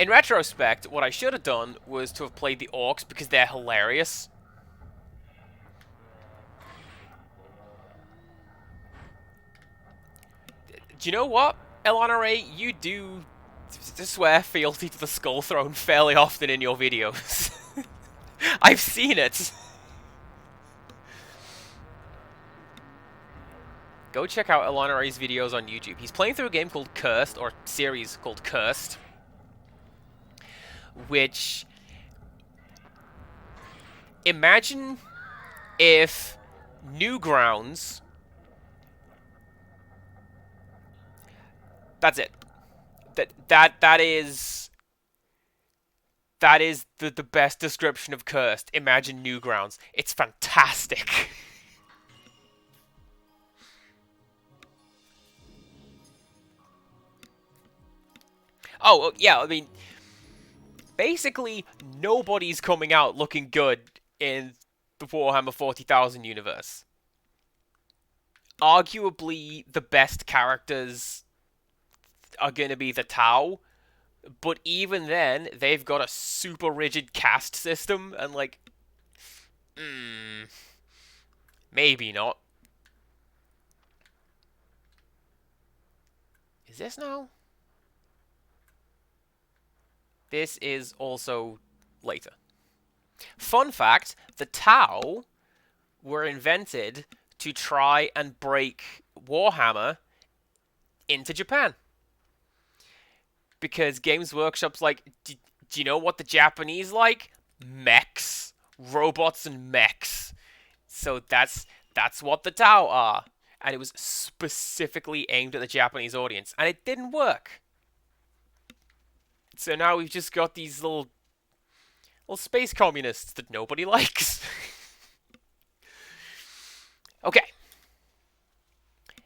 In retrospect, what I should have done was to have played the Orcs because they're hilarious. Do you know what, LNRA? You do swear fealty to the Skull Throne fairly often in your videos. I've seen it. Go check out Alana Ray's videos on YouTube. He's playing through a game called Cursed, or series called Cursed, which... Imagine if Newgrounds... That's it. That is... That is the best description of Cursed. Imagine Newgrounds. It's fantastic. Oh, yeah, I mean, basically, nobody's coming out looking good in the Warhammer 40,000 universe. Arguably, the best characters are going to be the Tau, but even then, they've got a super rigid caste system, and like, maybe not. Is this now? This is also later. Fun fact, the Tau were invented to try and break Warhammer into Japan. Because Games Workshop's like, do you know what the Japanese like? Mechs. Robots and mechs. So that's what the Tau are. And it was specifically aimed at the Japanese audience. And it didn't work. So now we've just got these little space communists that nobody likes. Okay.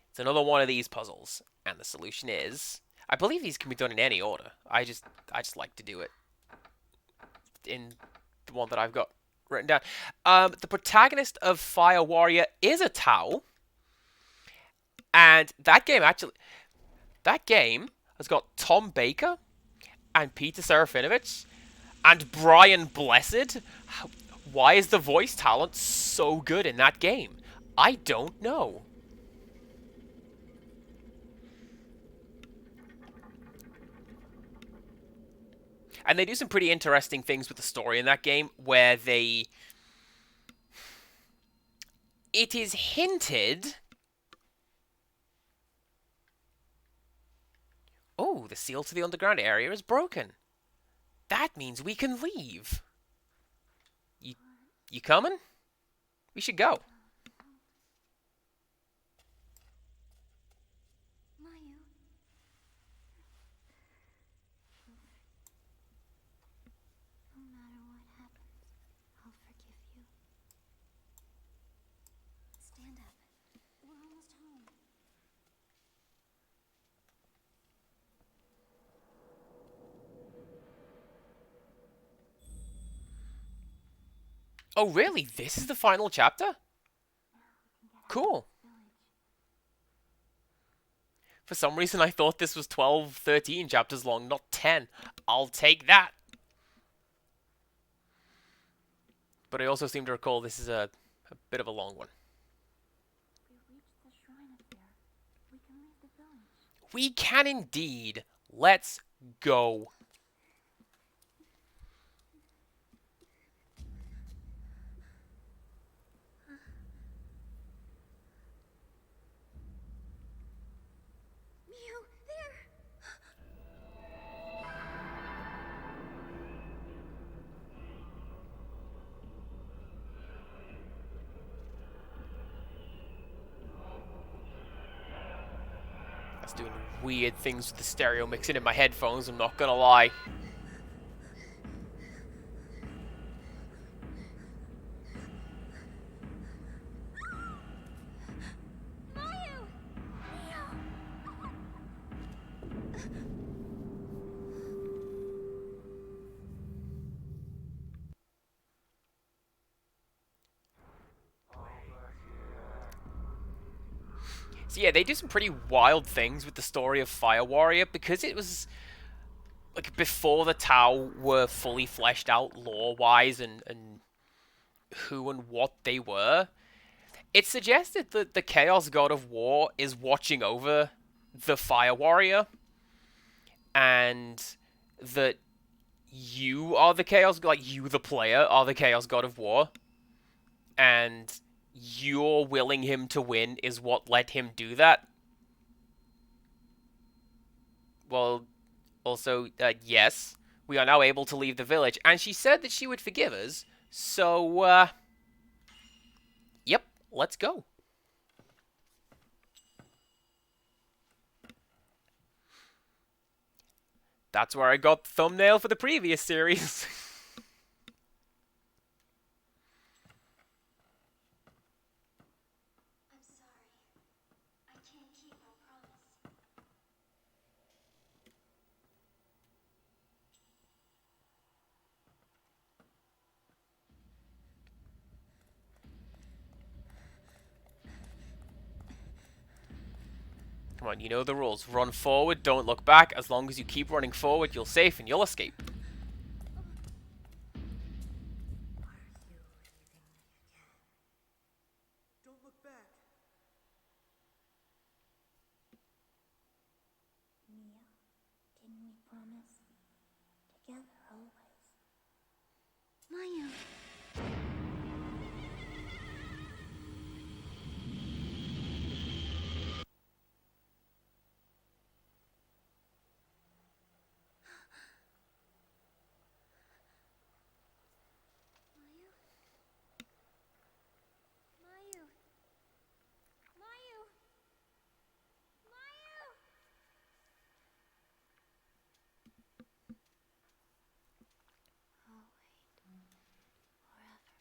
It's another one of these puzzles. And the solution is... I believe these can be done in any order. I just like to do it in the one that I've got written down. The protagonist of Fire Warrior is a Tau. And that game has got Tom Baker and Peter Serafinovich and Brian Blessed. Why is the voice talent so good in that game? I don't know. And they do some pretty interesting things with the story in that game, where it is hinted... Oh, the seal to the underground area is broken. That means we can leave. You coming? We should go. Mayu. No matter what happens, I'll forgive you. Stand up. We're almost home. Oh, really? This is the final chapter? Cool. For some reason, I thought this was 12, 13 chapters long, not 10. I'll take that. But I also seem to recall this is a bit of a long one. We reached the shrine up there. We can leave the village. We can indeed. Let's go. Mew, there! That's doing weird things with the stereo mixing in my headphones, I'm not gonna lie. Mayu! So yeah, they do some pretty wild things with the story of Fire Warrior, because it was like before the Tau were fully fleshed out lore-wise and who and what they were. It suggested that the Chaos God of War is watching over the Fire Warrior, and that you are the Chaos, like you, the player, are the Chaos God of War, and you're willing him to win is what let him do that? Well, also, yes, we are now able to leave the village, and she said that she would forgive us. So, yep, let's go. That's where I got the thumbnail for the previous series. I'm sorry. I can't keep our promise. Come on, you know the rules. Run forward, don't look back. As long as you keep running forward, you'll safe and you'll escape. Don't look back. Mia, didn't we promise? Together always. Maya. Mayu? Mayu? Mayu? Mayu? I'll wait. Forever.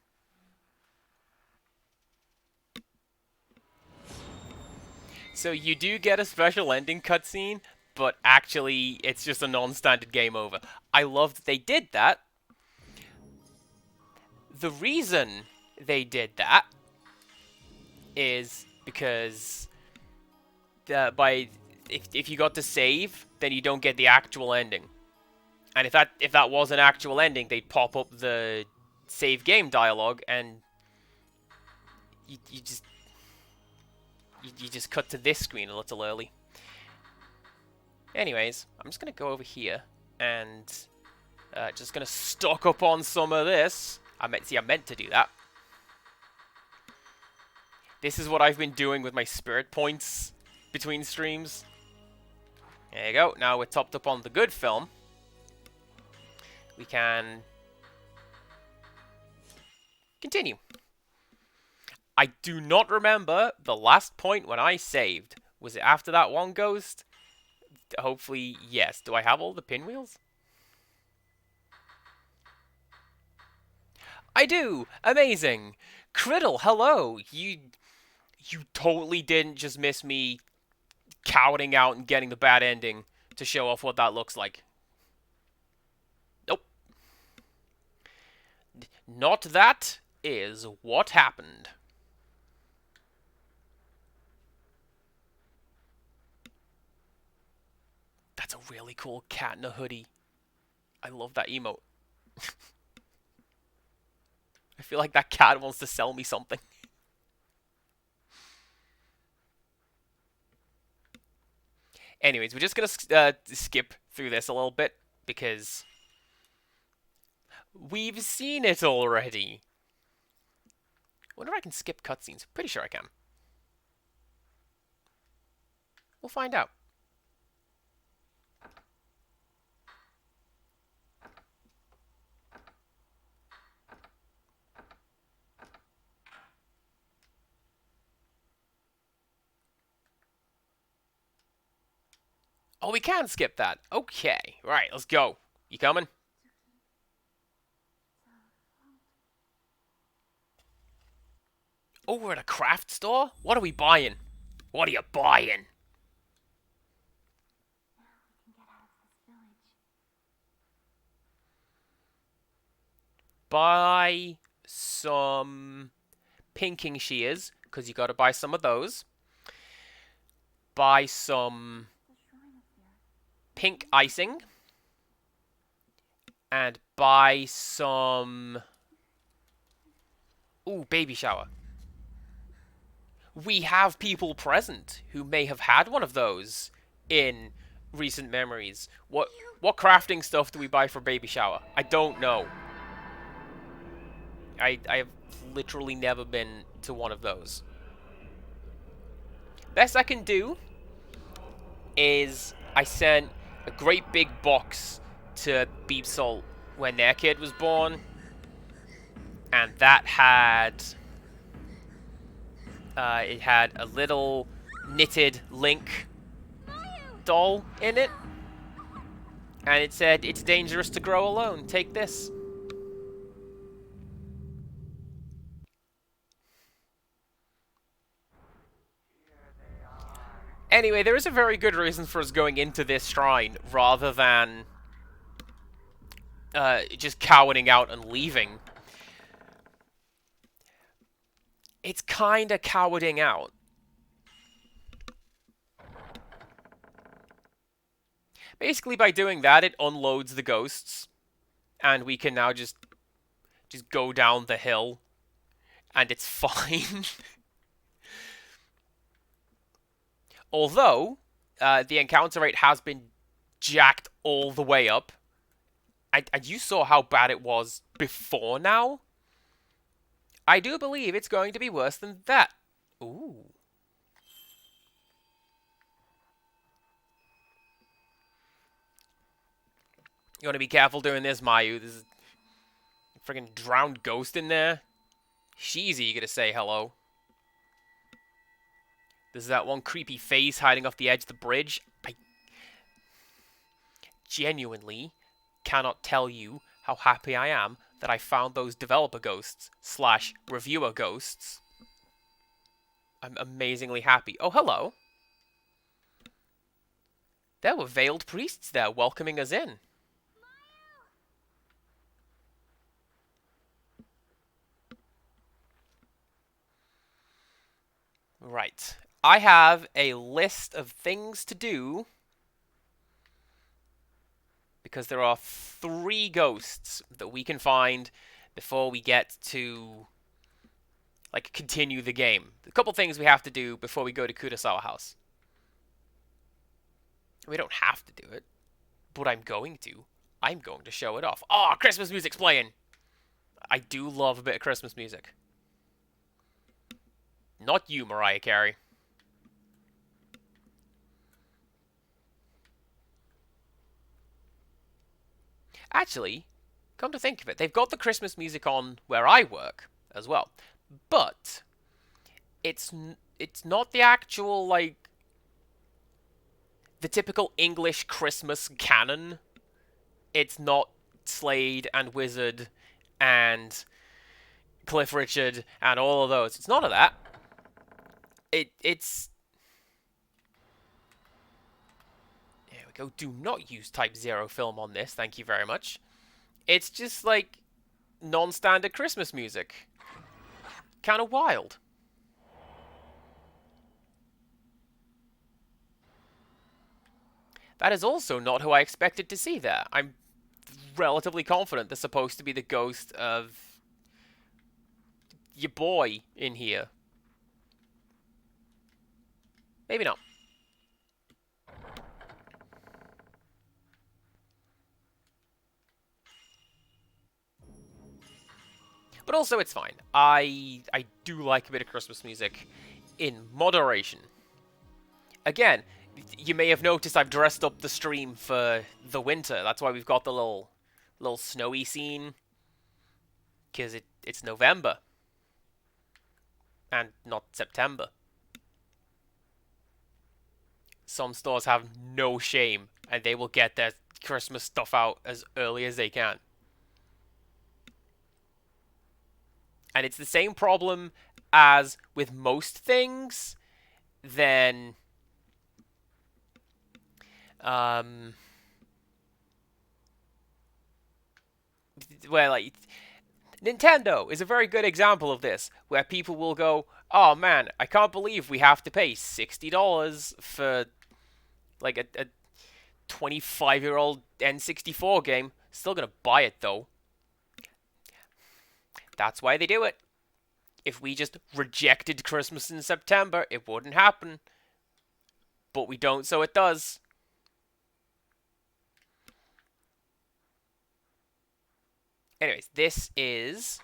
So you do get a special ending cutscene, but actually it's just a non-standard game over. I love that they did that. The reason they did that is because if you got to save, then you don't get the actual ending. And if that was an actual ending, they'd pop up the save game dialogue, and you just cut to this screen a little early. Anyways, I'm just gonna go over here and just gonna stock up on some of this. I meant to do that. This is what I've been doing with my spirit points between streams. There you go. Now we're topped up on the good film. We can continue. I do not remember the last point when I saved. Was it after that one ghost? Hopefully, yes. Do I have all the pinwheels? I do! Amazing! Criddle, hello! You totally didn't just miss me cowing out and getting the bad ending to show off what that looks like. Nope. Not that is what happened. That's a really cool cat in a hoodie. I love that emote. I feel like that cat wants to sell me something. Anyways, we're just gonna skip through this a little bit because we've seen it already. I wonder if I can skip cutscenes. Pretty sure I can. We'll find out. Oh, we can skip that. Okay. Right, let's go. You coming? Oh, we're at a craft store? What are we buying? What are you buying? Now we can get out of this village. Buy some pinking shears, because you gotta buy some of those. Buy some The shrine up there. pink icing. And buy some... Ooh, baby shower. We have people present who may have had one of those in recent memories. What crafting stuff do we buy for baby shower? I don't know. I have literally never been to one of those. Best I can do is I sent a great big box to Beep Salt when their kid was born, and that had it had a little knitted Link doll in it, and it said, "It's dangerous to grow alone. Take this." Anyway, there is a very good reason for us going into this shrine rather than just cowering out and leaving. It's kinda cowarding out. Basically, by doing that, it unloads the ghosts, and we can now just go down the hill, and it's fine. Although, the encounter rate has been jacked all the way up. And you saw how bad it was before now. I do believe it's going to be worse than that. Ooh. You want to be careful doing this, Mayu. There's a freaking drowned ghost in there. She's eager to say hello. There's that one creepy face hiding off the edge of the bridge. I genuinely cannot tell you how happy I am that I found those developer ghosts / reviewer ghosts. I'm amazingly happy. Oh, hello. There were veiled priests there welcoming us in. Right. I have a list of things to do because there are 3 ghosts that we can find before we get to, like, continue the game. A couple things we have to do before we go to Kurosawa House. We don't have to do it, but I'm going to. I'm going to show it off. Oh, Christmas music's playing! I do love a bit of Christmas music. Not you, Mariah Carey. Actually, come to think of it, they've got the Christmas music on where I work as well. But it's not the actual, like, the typical English Christmas canon. It's not Slade and Wizard and Cliff Richard and all of those. It's none of that. It's... There we go. Do not use Type 0 film on this. Thank you very much. It's just, like, non-standard Christmas music. Kind of wild. That is also not who I expected to see there. I'm relatively confident they're supposed to be the ghost of your boy in here. Maybe not. But also, it's fine. I do like a bit of Christmas music in moderation. Again, you may have noticed I've dressed up the stream for the winter. That's why we've got the little snowy scene. Because it's November. And not September. Some stores have no shame, and they will get their Christmas stuff out as early as they can. And it's the same problem as with most things, then where, like, Nintendo is a very good example of this, where people will go, "Oh man, I can't believe we have to pay $60 for, like, a 25-year-old N64 game. Still gonna buy it though." That's why they do it. If we just rejected Christmas in September, it wouldn't happen. But we don't, so it does. Anyways, this is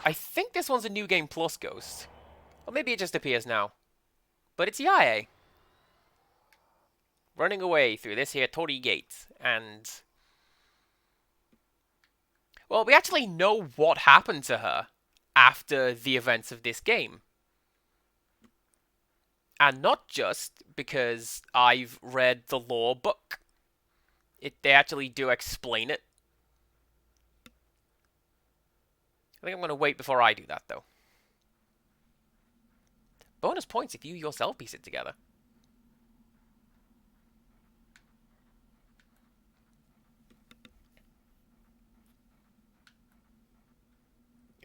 I think this one's a New Game Plus ghost. Or maybe it just appears now. But it's Yae. Running away through this here Torii gate. And... well, we actually know what happened to her after the events of this game. And not just because I've read the lore book. They actually do explain it. I think I'm going to wait before I do that, though. Bonus points if you yourself piece it together.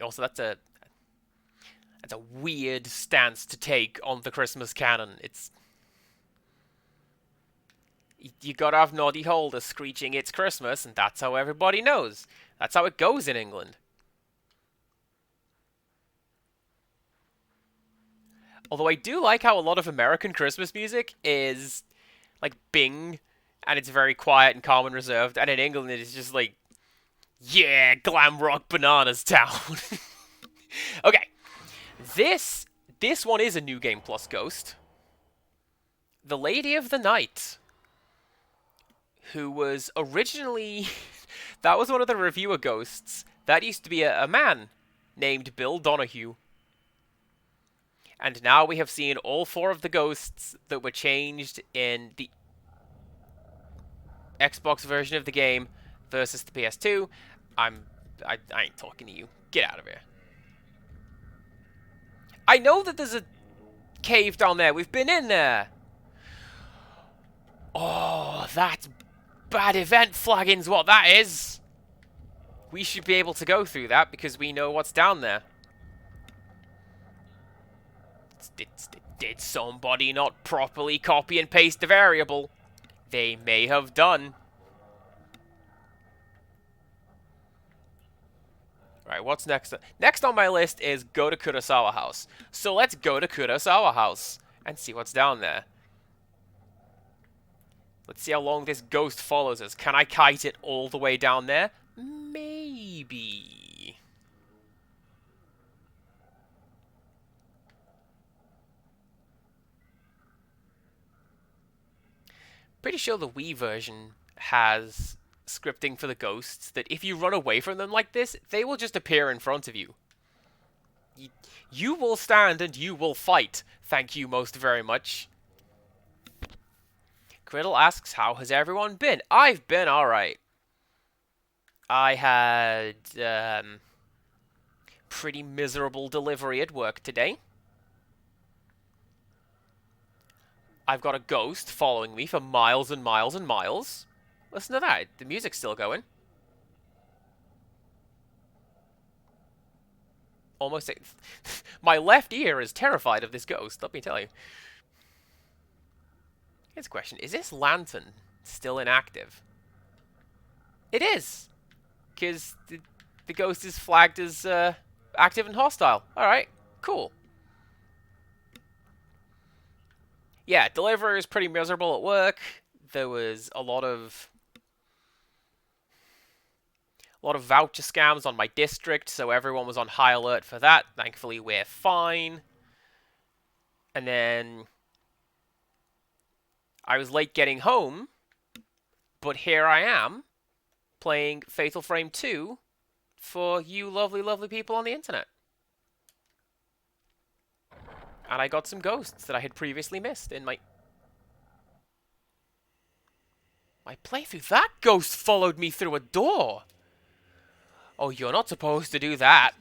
Also, that's a weird stance to take on the Christmas canon. It's... you gotta have Noddy Holder screeching "It's Christmas," and that's how everybody knows. That's how it goes in England. Although I do like how a lot of American Christmas music is like Bing, and it's very quiet and calm and reserved, and in England it's just like, yeah, glam rock bananas town. Okay, this one is a New Game Plus ghost. The Lady of the Night, who was originally... that was one of the reviewer ghosts. That used to be a man named Bill Donahue. And now we have seen all 4 of the ghosts that were changed in the Xbox version of the game versus the PS2. I ain't talking to you. Get out of here. I know that there's a cave down there. We've been in there. Oh, that's bad event flagging's what that is. We should be able to go through that because we know what's down there. Did somebody not properly copy and paste the variable? They may have done. Right, what's next? Next on my list is go to Kurosawa House. So let's go to Kurosawa House and see what's down there. Let's see how long this ghost follows us. Can I kite it all the way down there? Maybe. Pretty sure the Wii version has scripting for the ghosts that if you run away from them like this, they will just appear in front of you. You will stand and you will fight. Thank you most very much. Criddle asks, how has everyone been? I've been alright. I had pretty miserable delivery at work today. I've got a ghost following me for miles and miles and miles. Listen to that. The music's still going. Almost... my left ear is terrified of this ghost, let me tell you. Here's a question. Is this lantern still inactive? It is. Because the ghost is flagged as active and hostile. Alright, cool. Yeah, delivery is pretty miserable at work. There was a lot of voucher scams on my district, so everyone was on high alert for that. Thankfully, we're fine. And then I was late getting home, but here I am playing Fatal Frame 2 for you lovely, lovely people on the internet. And I got some ghosts that I had previously missed in my playthrough. That ghost followed me through a door. Oh, you're not supposed to do that.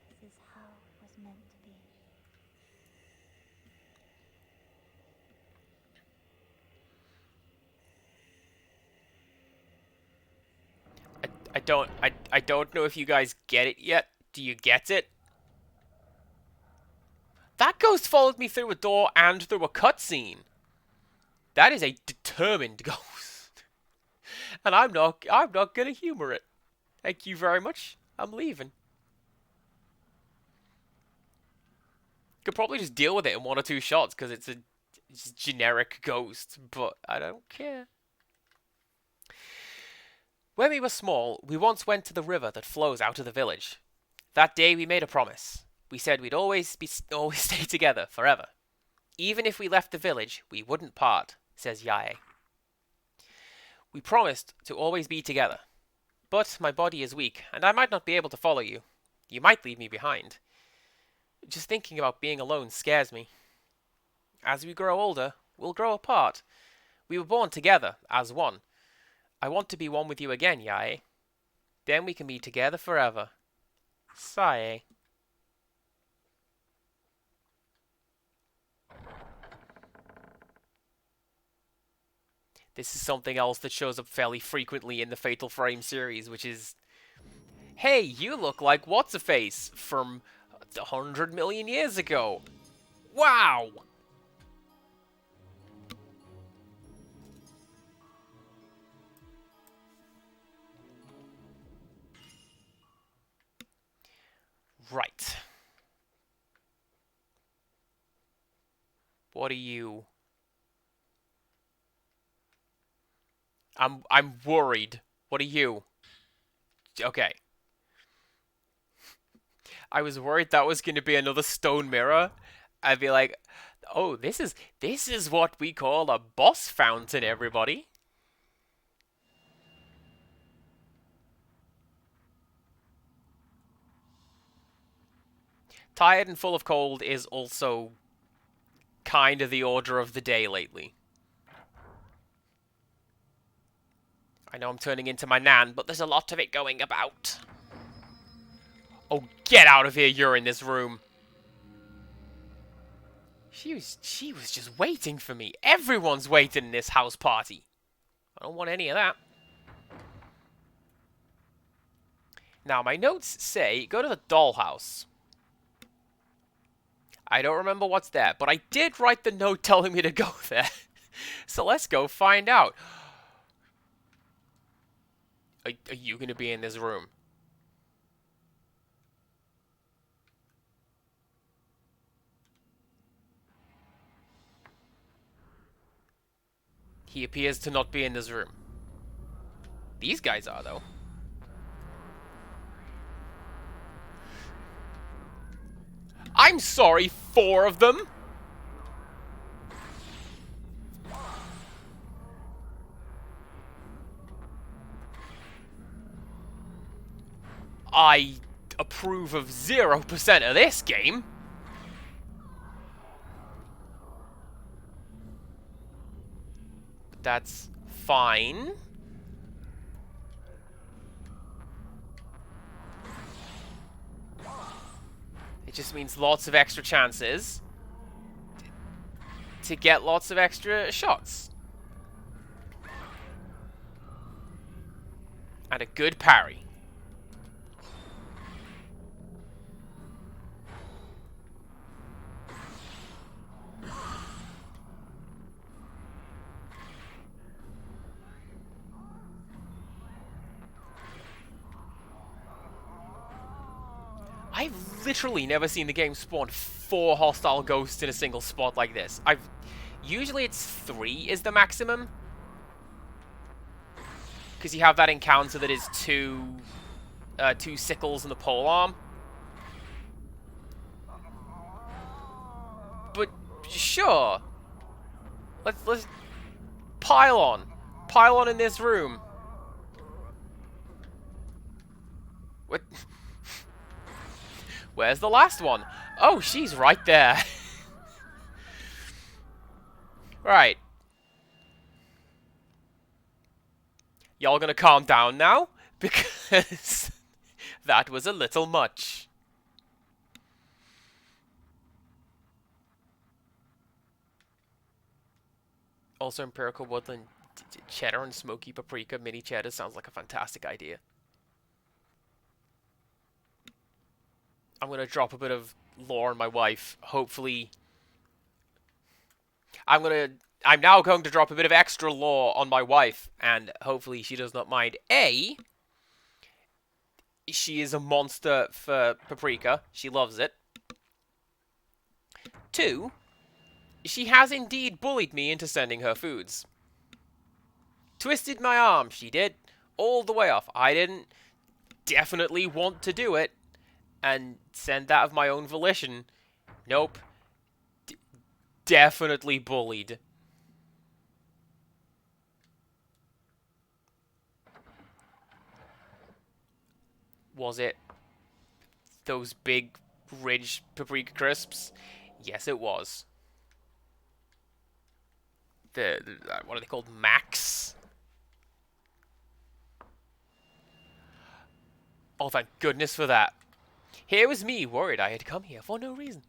This is how it was meant to be. I don't know if you guys get it yet. Do you get it? That ghost followed me through a door and through a cutscene. That is a determined ghost. And I'm not gonna humor it. Thank you very much. I'm leaving. Could probably just deal with it in 1 or 2 shots because it's a generic ghost, but I don't care. When we were small, we once went to the river that flows out of the village. That day we made a promise. We said we'd always stay together forever. Even if we left the village, we wouldn't part, says Yae. We promised to always be together. But my body is weak, and I might not be able to follow you. You might leave me behind. Just thinking about being alone scares me. As we grow older, we'll grow apart. We were born together, as one. I want to be one with you again, Yae. Then we can be together forever. Sae. This is something else that shows up fairly frequently in the Fatal Frame series, which is, hey, you look like What's-A-Face from 100 million years ago. Wow! Right. What are you? I'm worried. What are you? Okay. I was worried that was going to be another stone mirror. I'd be like, "Oh, this is what we call a boss fountain, everybody." Tired and full of cold is also kind of the order of the day lately. I know I'm turning into my nan, but there's a lot of it going about. Oh, get out of here, you're in this room. She was just waiting for me. Everyone's waiting in this house party. I don't want any of that. Now, my notes say, go to the dollhouse. I don't remember what's there, but I did write the note telling me to go there. So let's go find out. Are you going to be in this room? He appears to not be in this room. These guys are, though. I'm sorry, 4 of them? I approve of 0% of this game. But that's fine. It just means lots of extra chances to get lots of extra shots. And a good parry. I've literally never seen the game spawn 4 hostile ghosts in a single spot like this. Usually it's 3 is the maximum. Because you have that encounter that is 2 sickles and the polearm. But sure. Let's pile on. Pile on in this room. What? Where's the last one? Oh, she's right there. Right. Y'all gonna calm down now? Because that was a little much. Also, Empirical Woodland cheddar and smoky paprika mini cheddar sounds like a fantastic idea. I'm gonna drop a bit of lore on my wife. Hopefully, I'm now going to drop a bit of extra lore on my wife, and hopefully she does not mind. She is a monster for paprika. She loves it. 2, she has indeed bullied me into sending her foods. Twisted my arm, she did, all the way off. I didn't definitely want to do it and send that of my own volition. Nope. Definitely bullied. Was it those big ridge paprika crisps? Yes, it was. The what are they called? Max? Oh, thank goodness for that. Here was me, worried I had come here for no reason.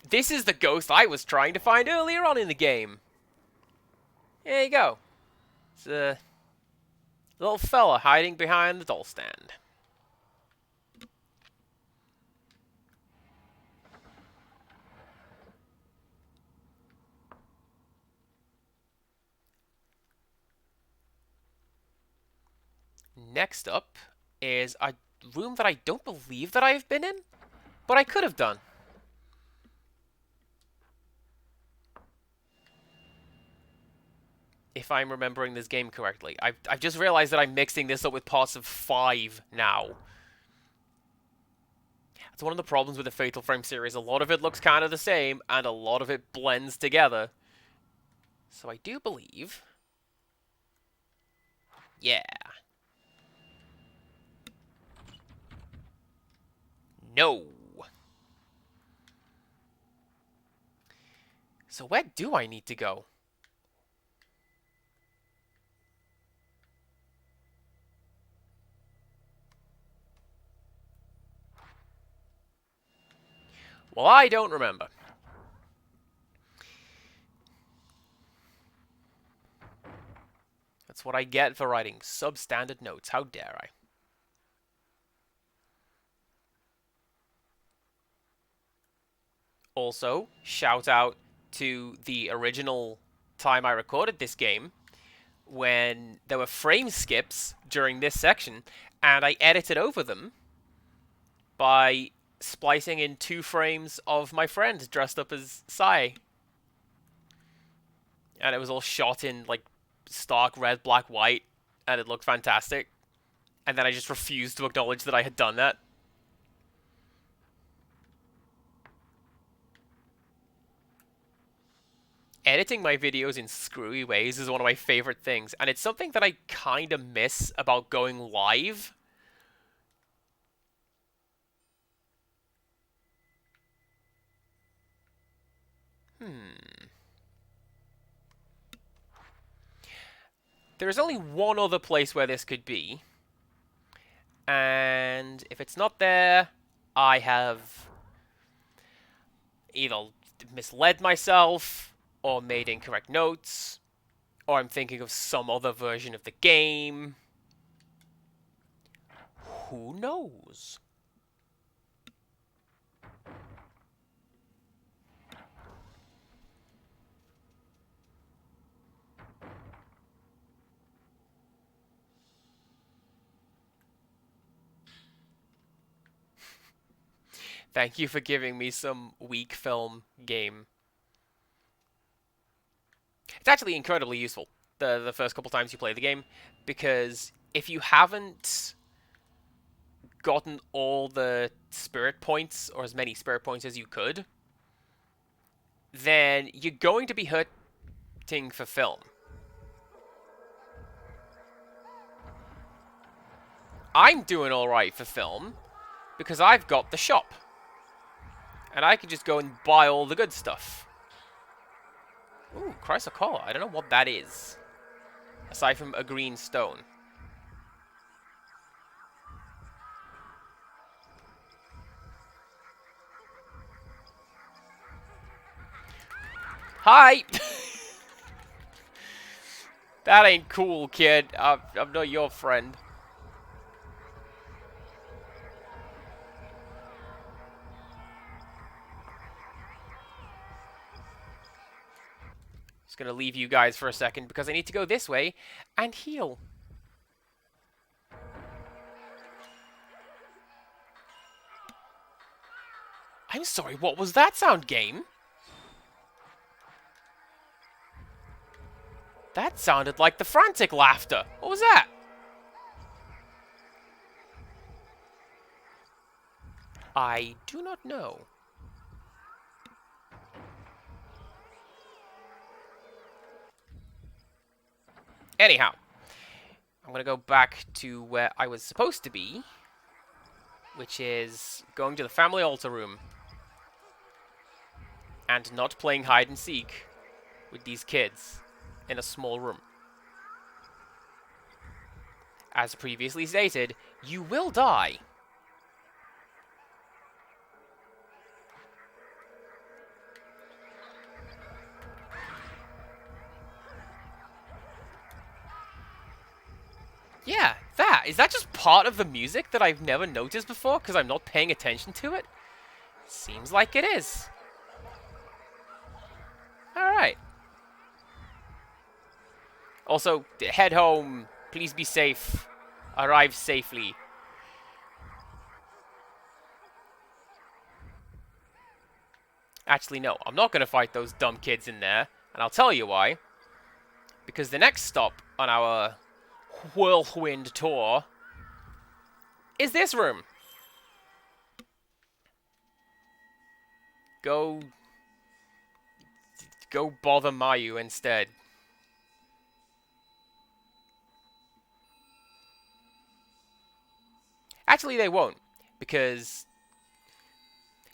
This is the ghost I was trying to find earlier on in the game. There you go. It's a little fella hiding behind the doll stand. Next up is a room that I don't believe that I've been in, but I could have done. If I'm remembering this game correctly. I've just realized that I'm mixing this up with parts of 5 now. That's one of the problems with the Fatal Frame series. A lot of it looks kind of the same, and a lot of it blends together. So I do believe... Yeah. No. So where do I need to go? Well, I don't remember. That's what I get for writing substandard notes. How dare I? Also, shout out to the original time I recorded this game, when there were frame skips during this section, and I edited over them by splicing in 2 frames of my friend dressed up as Sai. And it was all shot in, like, stark red, black, white, and it looked fantastic. And then I just refused to acknowledge that I had done that. Editing my videos in screwy ways is one of my favorite things, and it's something that I kind of miss about going live. There is only one other place where this could be, and if it's not there, I have either misled myself, or made incorrect notes, or I'm thinking of some other version of the game. Who knows? Thank you for giving me some weak film game. It's actually incredibly useful, the first couple times you play the game, because if you haven't gotten all the spirit points, or as many spirit points as you could, then you're going to be hurting for film. I'm doing alright for film, because I've got the shop. And I can just go and buy all the good stuff. Ooh, chrysocolla. I don't know what that is. Aside from a green stone. Hi! That ain't cool, kid. I'm not your friend. Just gonna leave you guys for a second because I need to go this way and heal. I'm sorry, what was that sound, game? That sounded like the frantic laughter. What was that? I do not know. Anyhow, I'm gonna go back to where I was supposed to be, which is going to the family altar room and not playing hide and seek with these kids in a small room. As previously stated, you will die. Yeah, that. Is that just part of the music that I've never noticed before because I'm not paying attention to it? Seems like it is. Alright. Also, head home. Please be safe. Arrive safely. Actually, no. I'm not going to fight those dumb kids in there. And I'll tell you why. Because the next stop on our whirlwind tour is this room. Go bother Mayu instead. Actually, they won't. Because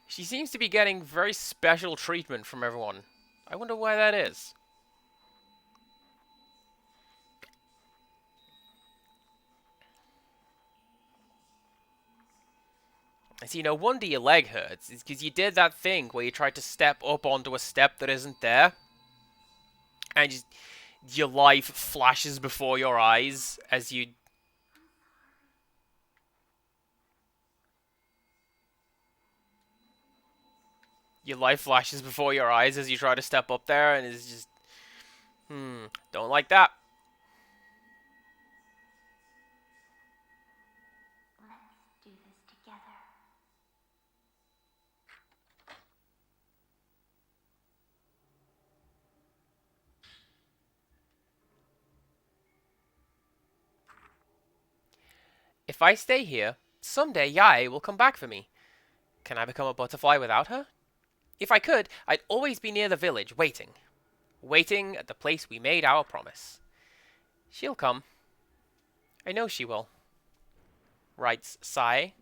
she seems to be getting very special treatment from everyone. I wonder why that is. I see, no wonder your leg hurts. It's because you did that thing where you tried to step up onto a step that isn't there. And just, your life flashes before your eyes as you... Your life flashes before your eyes as you try to step up there, and it's just... don't like that. Let's do this together. If I stay here, someday Yae will come back for me. Can I become a butterfly without her? If I could, I'd always be near the village, waiting. Waiting at the place we made our promise. She'll come. I know she will. Writes Sai.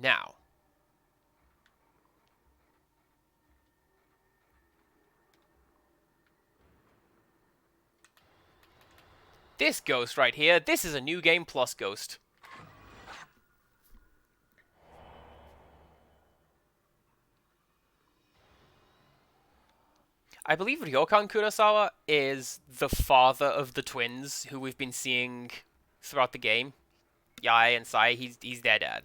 Now. This ghost right here, this is a New Game Plus ghost. I believe Ryokan Kurosawa is the father of the twins who we've been seeing throughout the game. Yae and Sai, he's their dad.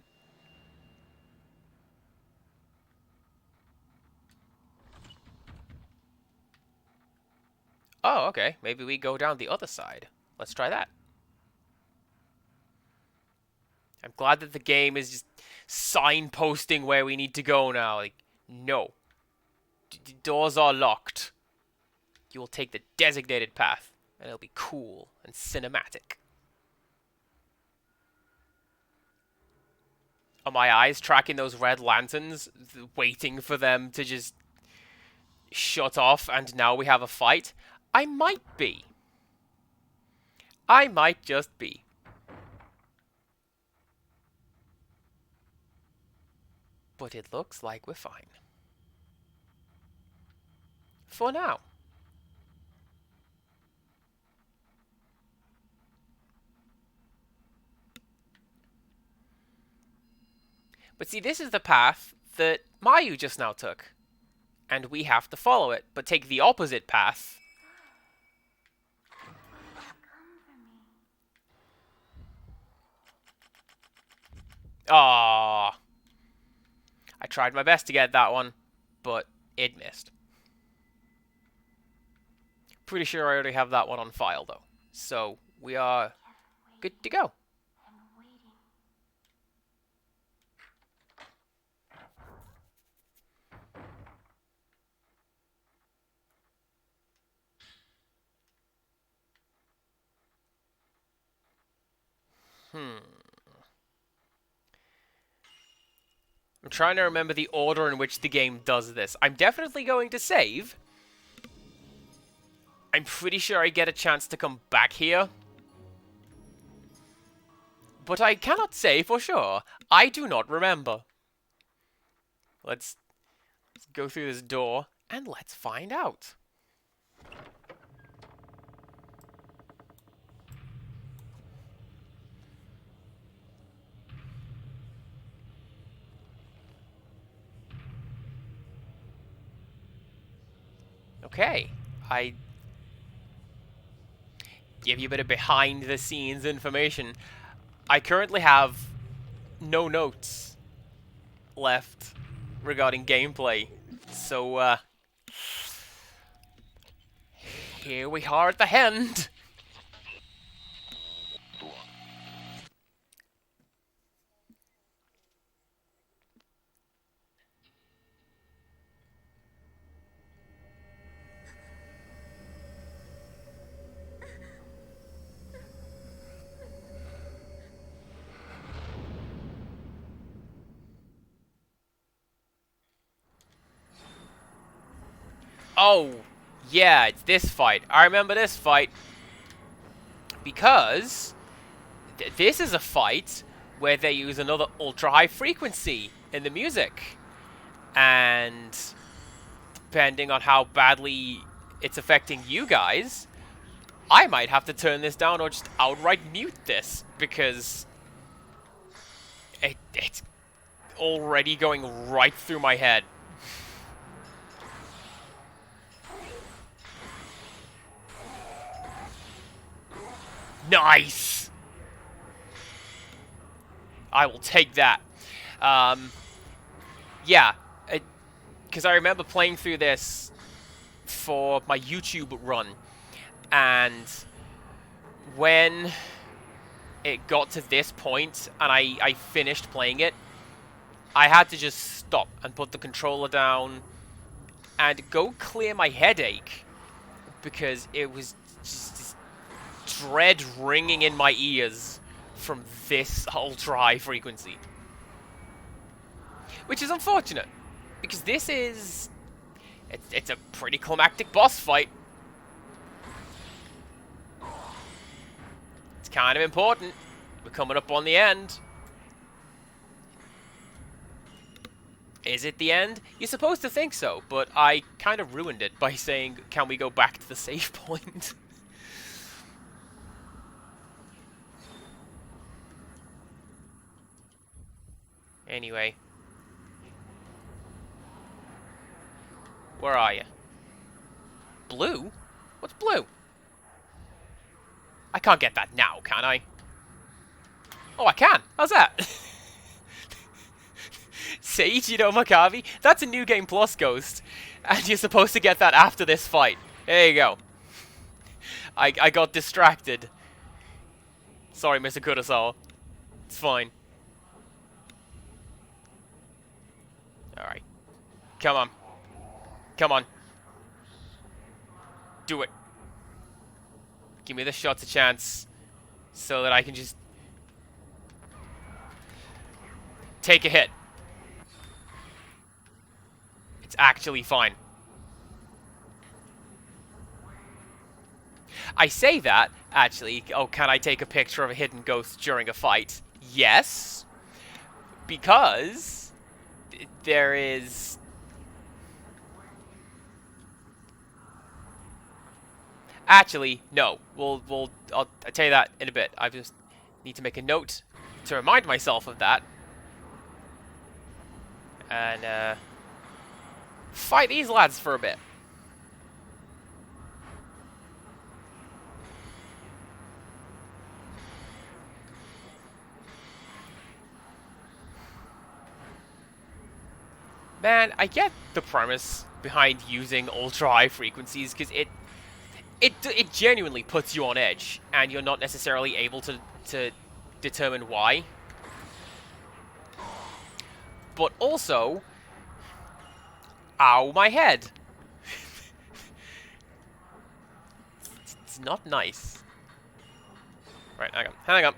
Oh, okay. Maybe we go down the other side. Let's try that. I'm glad that the game is just signposting where we need to go now. Like, no. The doors are locked. You will take the designated path, and it'll be cool and cinematic. Are my eyes tracking those red lanterns, waiting for them to just shut off, and now we have a fight? I might be. I might just be. But it looks like we're fine. For now. But see, this is the path that Mayu just now took. And we have to follow it, but take the opposite path. Ah, I tried my best to get that one, but it missed. Pretty sure I already have that one on file, though. So, we are good to go. and waiting. I'm trying to remember the order in which the game does this. I'm definitely going to save. I'm pretty sure I get a chance to come back here. But I cannot say for sure. I do not remember. Let's go through this door and let's find out. Okay, I give you a bit of behind the scenes information. I currently have no notes left regarding gameplay. So, here we are at the end. Oh, yeah, it's this fight. I remember this fight because this is a fight where they use another ultra-high frequency in the music. And depending on how badly it's affecting you guys, I might have to turn this down or just outright mute this because it's already going right through my head. Nice! I will take that. Yeah, because I remember playing through this for my YouTube run, and when it got to this point and I finished playing it, I had to just stop and put the controller down and go clear my headache because it was just this dread ringing in my ears from this ultra-high frequency. Which is unfortunate, because this is... It's a pretty climactic boss fight. It's kind of important. We're coming up on the end. Is it the end? You're supposed to think so, but I kind of ruined it by saying, can we go back to the save point? Anyway. Where are you? Blue? What's blue? I can't get that now, can I? Oh, I can. How's that? Seijiro Makabe? That's a New Game Plus ghost. And you're supposed to get that after this fight. There you go. I got distracted. Sorry, Mr. Kurenai. It's fine. Alright. Come on. Come on. Do it. Give me the shots a chance so that I can just take a hit. It's actually fine. I say that, actually, oh, can I take a picture of a hidden ghost during a fight? Yes. Because there is... Actually, no. I'll tell you that in a bit. I just need to make a note to remind myself of that. And, fight these lads for a bit. Man, I get the premise behind using ultra-high frequencies, because it genuinely puts you on edge, and you're not necessarily able to to determine why. But also, ow, my head. It's not nice. Right, hang on, hang on.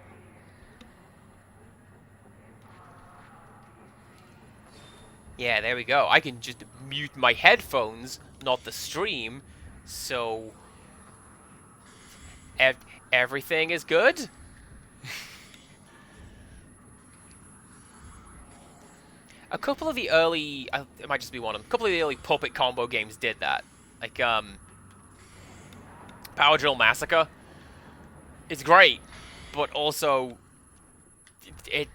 Yeah, there we go. I can just mute my headphones, not the stream, so ev everything is good. A couple of the early, it might just be one of them. A couple of the early puppet combo games did that, like Power Drill Massacre. It's great, but also it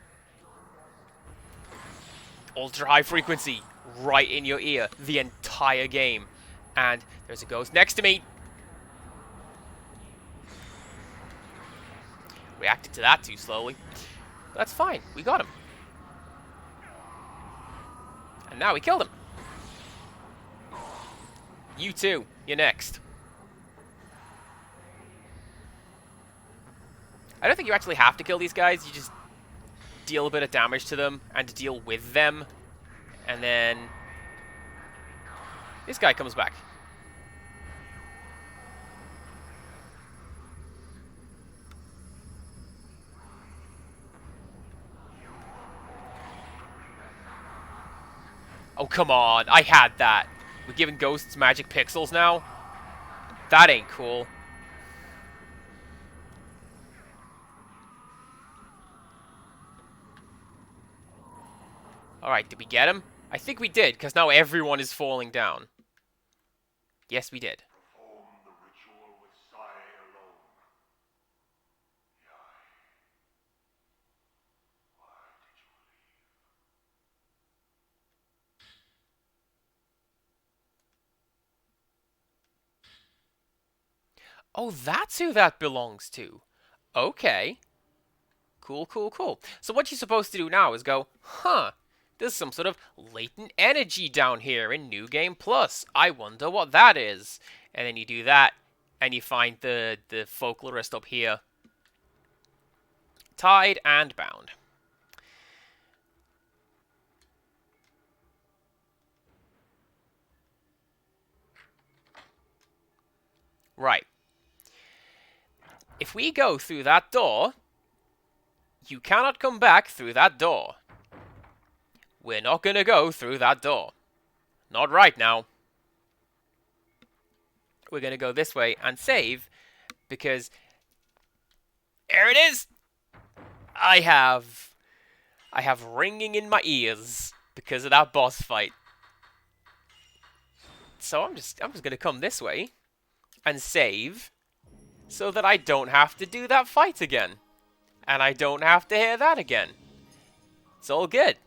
ultra high frequency right in your ear the entire game. And there's a ghost next to me. Reacted to that too slowly. That's fine. We got him. And now we killed him. You too. You're next. I don't think you actually have to kill these guys. You just deal a bit of damage to them and deal with them. And then this guy comes back. Oh, come on. I had that. We're giving ghosts magic pixels now? That ain't cool. Alright, did we get him? I think we did, because now everyone is falling down. Yes, we did. Perform the ritual with Sai alone. Yai, why did you leave? Oh, that's who that belongs to. Okay. Cool, cool, cool. So what you're supposed to do now is go, huh, there's some sort of latent energy down here in New Game Plus. I wonder what that is. And then you do that, and you find the folklorist up here. Tied and bound. Right. If we go through that door, you cannot come back through that door. We're not gonna go through that door. Not right now. We're gonna go this way and save, because there it is. I have ringing in my ears because of that boss fight. So I'm just gonna come this way and save so that I don't have to do that fight again. And I don't have to hear that again. It's all good.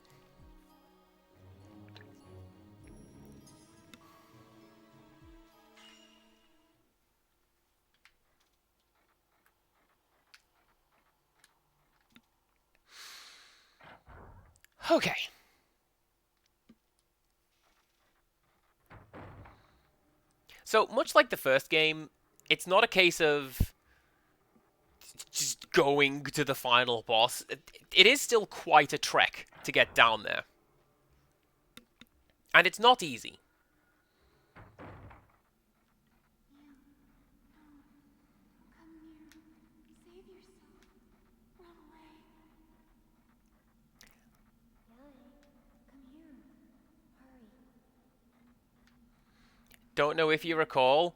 Okay. So, much like the first game, it's not a case of just going to the final boss. It is still quite a trek to get down there. And it's not easy. Don't know if you recall,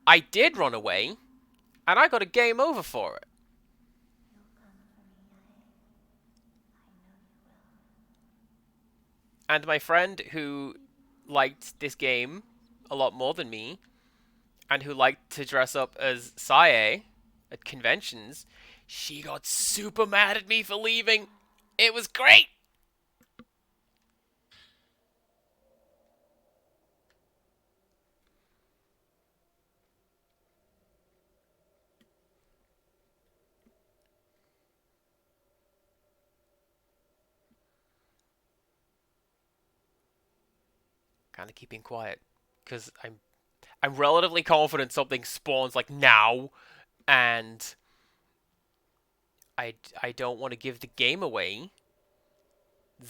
I did run away, and I got a game over for it. And my friend who liked this game a lot more than me, and who liked to dress up as Sae at conventions, she got super mad at me for leaving. It was great! Kind of keeping quiet, because I'm relatively confident something spawns like now, and I don't want to give the game away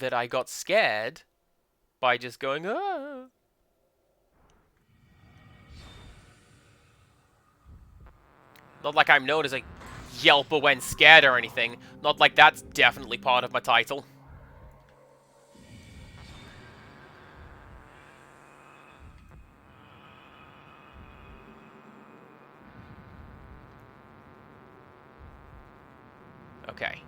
that I got scared by just going, ah. Not like I'm known as a yelper when scared or anything. Not like that's definitely part of my title. Okay.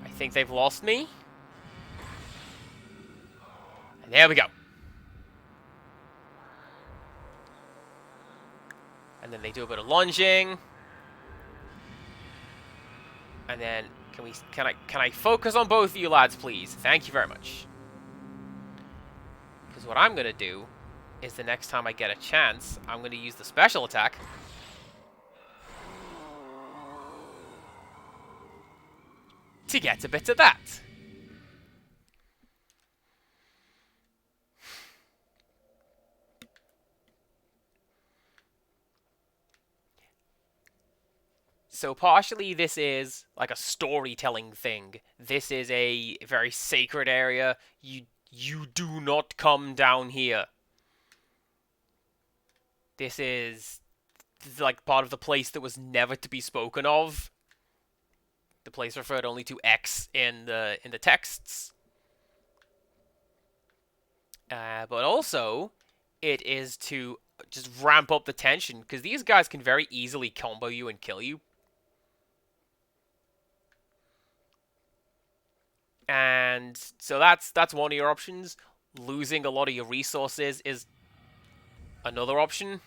I think they've lost me. And there we go. And then they do a bit of lunging. And then can I focus on both of you lads, please? Thank you very much. Because what I'm gonna do is the next time I get a chance, I'm gonna use the special attack. To get a bit of that. So partially this is like a storytelling thing. This is a very sacred area. You do not come down here. This is like part of the place that was never to be spoken of. The place referred only to X in the texts. But also, it is to just ramp up the tension, because these guys can very easily combo you and kill you. And so that's one of your options. Losing a lot of your resources is another option.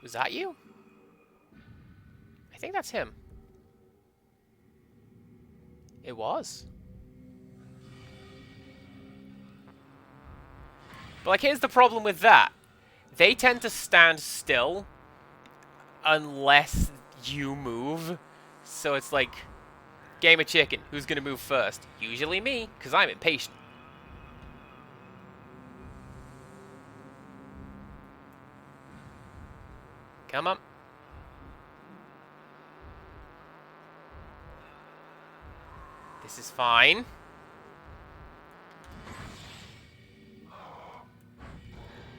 Was that you? I think that's him. It was. But like, here's the problem with that. They tend to stand still unless you move. So it's like, game of chicken. Who's gonna move first? Usually me, because I'm impatient. Come on. This is fine.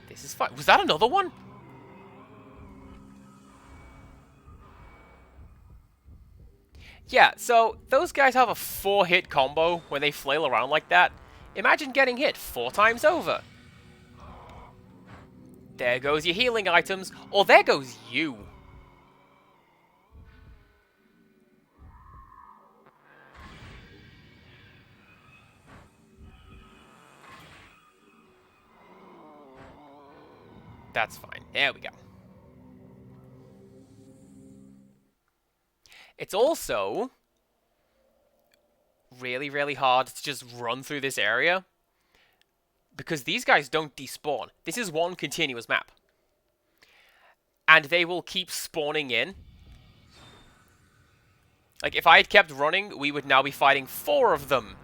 This is fine. Was that another one? Yeah, so those guys have a 4-hit combo when they flail around like that. Imagine getting hit 4 times over. There goes your healing items, or there goes you. That's fine. There we go. It's also really, really hard to just run through this area, because these guys don't despawn. This is one continuous map. And they will keep spawning in. Like, if I had kept running, we would now be fighting 4 of them.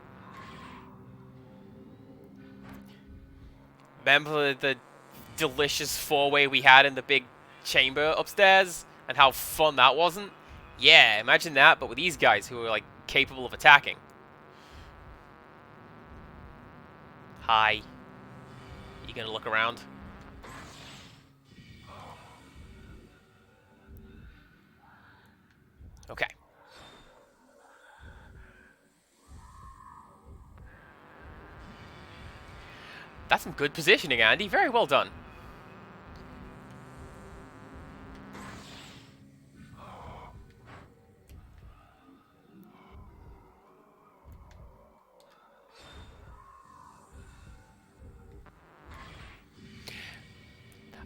Remember the delicious 4-way we had in the big chamber upstairs? And how fun that wasn't? Yeah, imagine that, but with these guys who are, like, capable of attacking. Hi. You gonna look around? Okay. That's some good positioning, Andy. Very well done.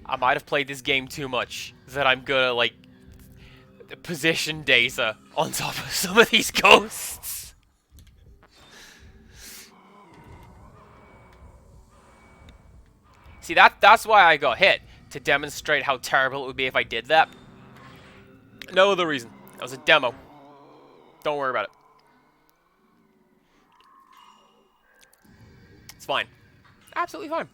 I might have played this game too much, that I'm gonna, like, position data on top of some of these ghosts. See, that's why I got hit, to demonstrate how terrible it would be if I did that. No other reason. That was a demo. Don't worry about it. It's fine. Absolutely fine.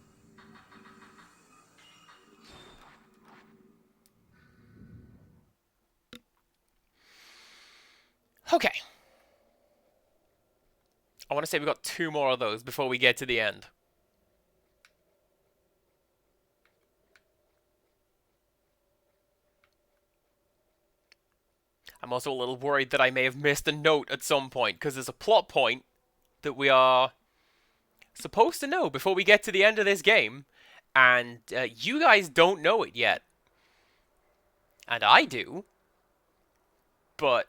Okay. I want to say we've got 2 more of those before we get to the end. I'm also a little worried that I may have missed a note at some point, because there's a plot point that we are supposed to know before we get to the end of this game, and you guys don't know it yet. And I do. But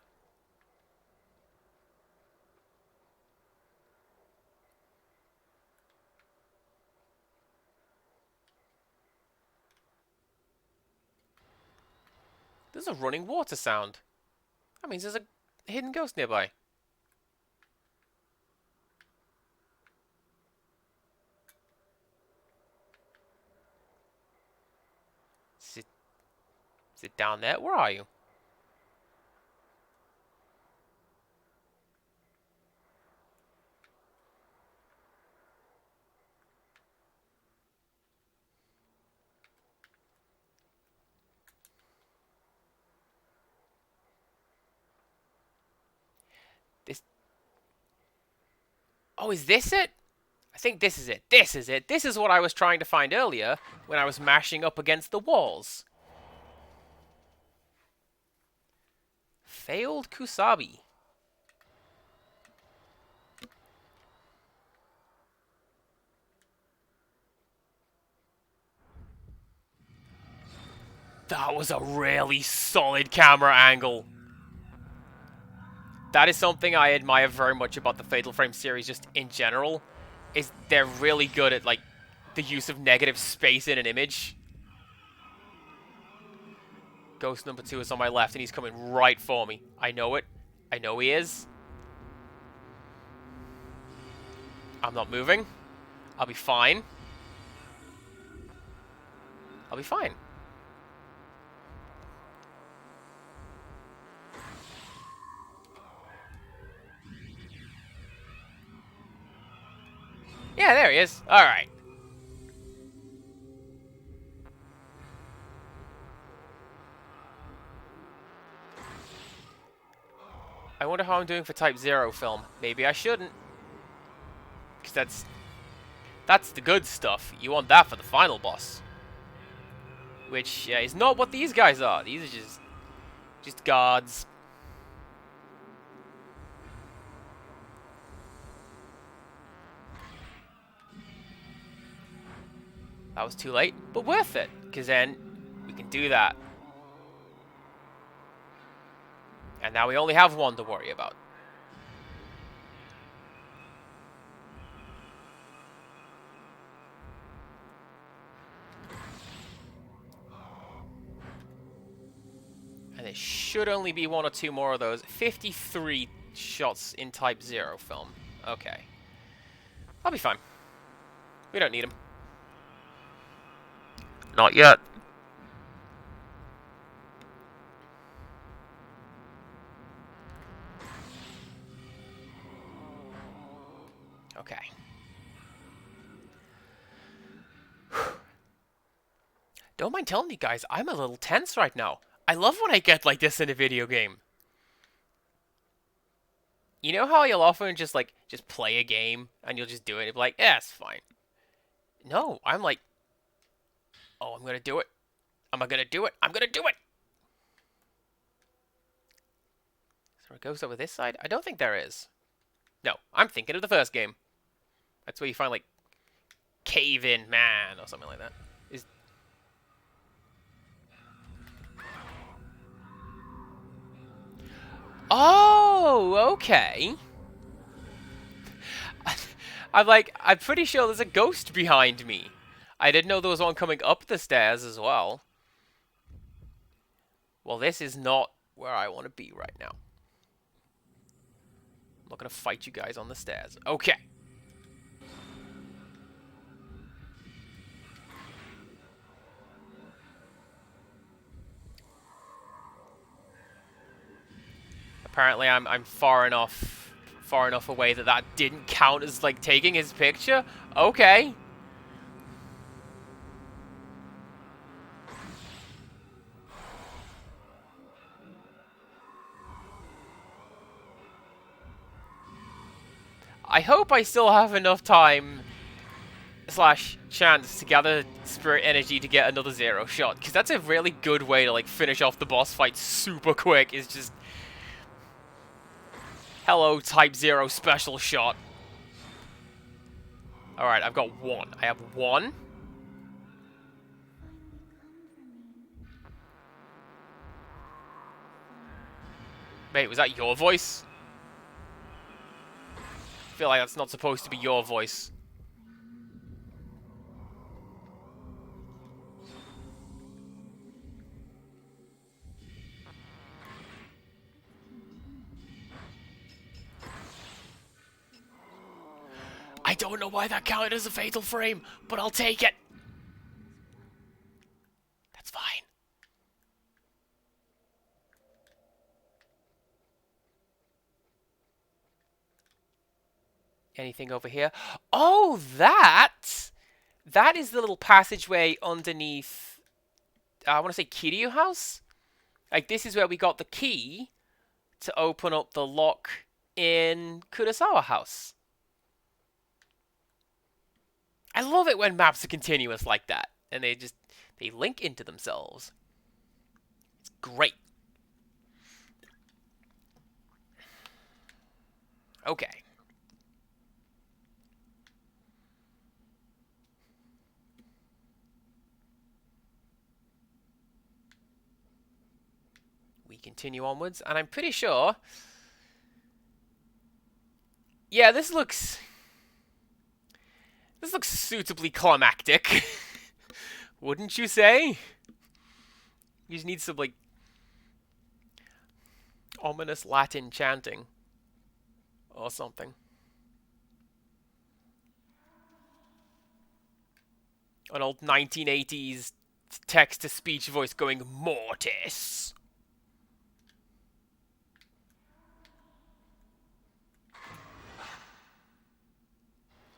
there's a running water sound. That means there's a hidden ghost nearby. Is it down there? Where are you? This. Oh, is this it? I think this is it. This is it. This is what I was trying to find earlier when I was mashing up against the walls. Failed Kusabi. That was a really solid camera angle. That is something I admire very much about the Fatal Frame series just in general. Is they're really good at, like, the use of negative space in an image. Ghost number 2 is on my left and he's coming right for me. I know it. I know he is. I'm not moving. I'll be fine. I'll be fine. Yeah, there he is. Alright. I wonder how I'm doing for Type 0 film. Maybe I shouldn't. Because that's the good stuff. You want that for the final boss. Which is not what these guys are. These are just gods. That was too late, but worth it. Because then we can do that. And now we only have one to worry about. And there should only be 1 or 2 more of those. 53 shots in Type 0 film. Okay. I'll be fine. We don't need them. Not yet. Okay. Don't mind telling you guys, I'm a little tense right now. I love when I get like this in a video game. You know how you'll often just play a game and you'll just do it and be like, yeah, it's fine. No, I'm like, oh, I'm gonna do it. Am I gonna do it? I'm gonna do it! Is there a ghost over this side? I don't think there is. No, I'm thinking of the first game. That's where you find like Cave In Man or something like that. Oh, okay. I'm pretty sure there's a ghost behind me. I didn't know there was one coming up the stairs as well. Well, this is not where I want to be right now. I'm not going to fight you guys on the stairs. Okay. Apparently I'm far enough away that that didn't count as like taking his picture. Okay. I hope I still have enough time slash chance to gather spirit energy to get another zero shot, because that's a really good way to like finish off the boss fight super quick, is just hello type 0 special shot. Alright, I've got one. I have one. Wait, was that your voice? I feel like that's not supposed to be your voice. I don't know why that counted as a fatal frame, but I'll take it. That's fine. Anything over here? Oh, that is the little passageway underneath, I want to say Kiryu House? Like, this is where we got the key to open up the lock in Kurosawa House. I love it when maps are continuous like that, and they link into themselves. It's great. Okay. We continue onwards, and I'm pretty sure... Yeah, this looks suitably climactic. Wouldn't you say? You just need some, like, ominous Latin chanting. Or something. An old 1980s text-to-speech voice going, Mortis.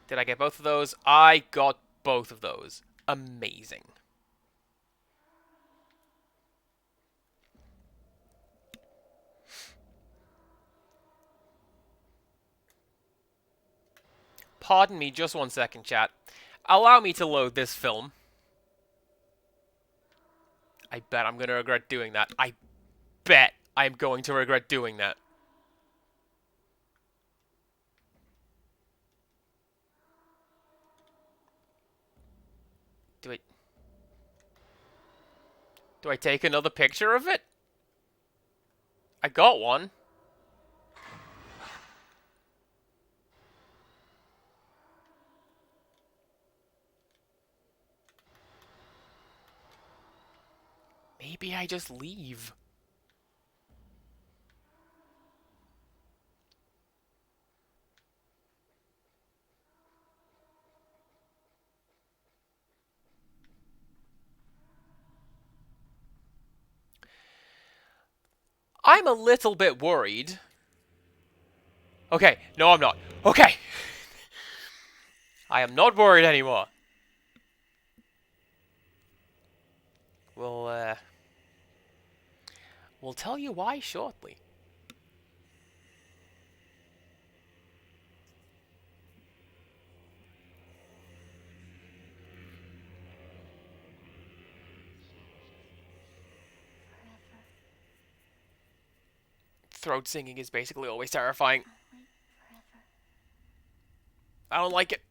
Did I get both of those? I got both of those. Amazing. Pardon me just 1 second, chat. Allow me to load this film. I bet I'm going to regret doing that. I bet I'm going to regret doing that. Do I take another picture of it? I got one. Maybe I just leave. I'm a little bit worried. Okay, no I'm not. Okay! I am not worried anymore. We'll tell you why shortly. Throat singing is basically always terrifying. I don't like it.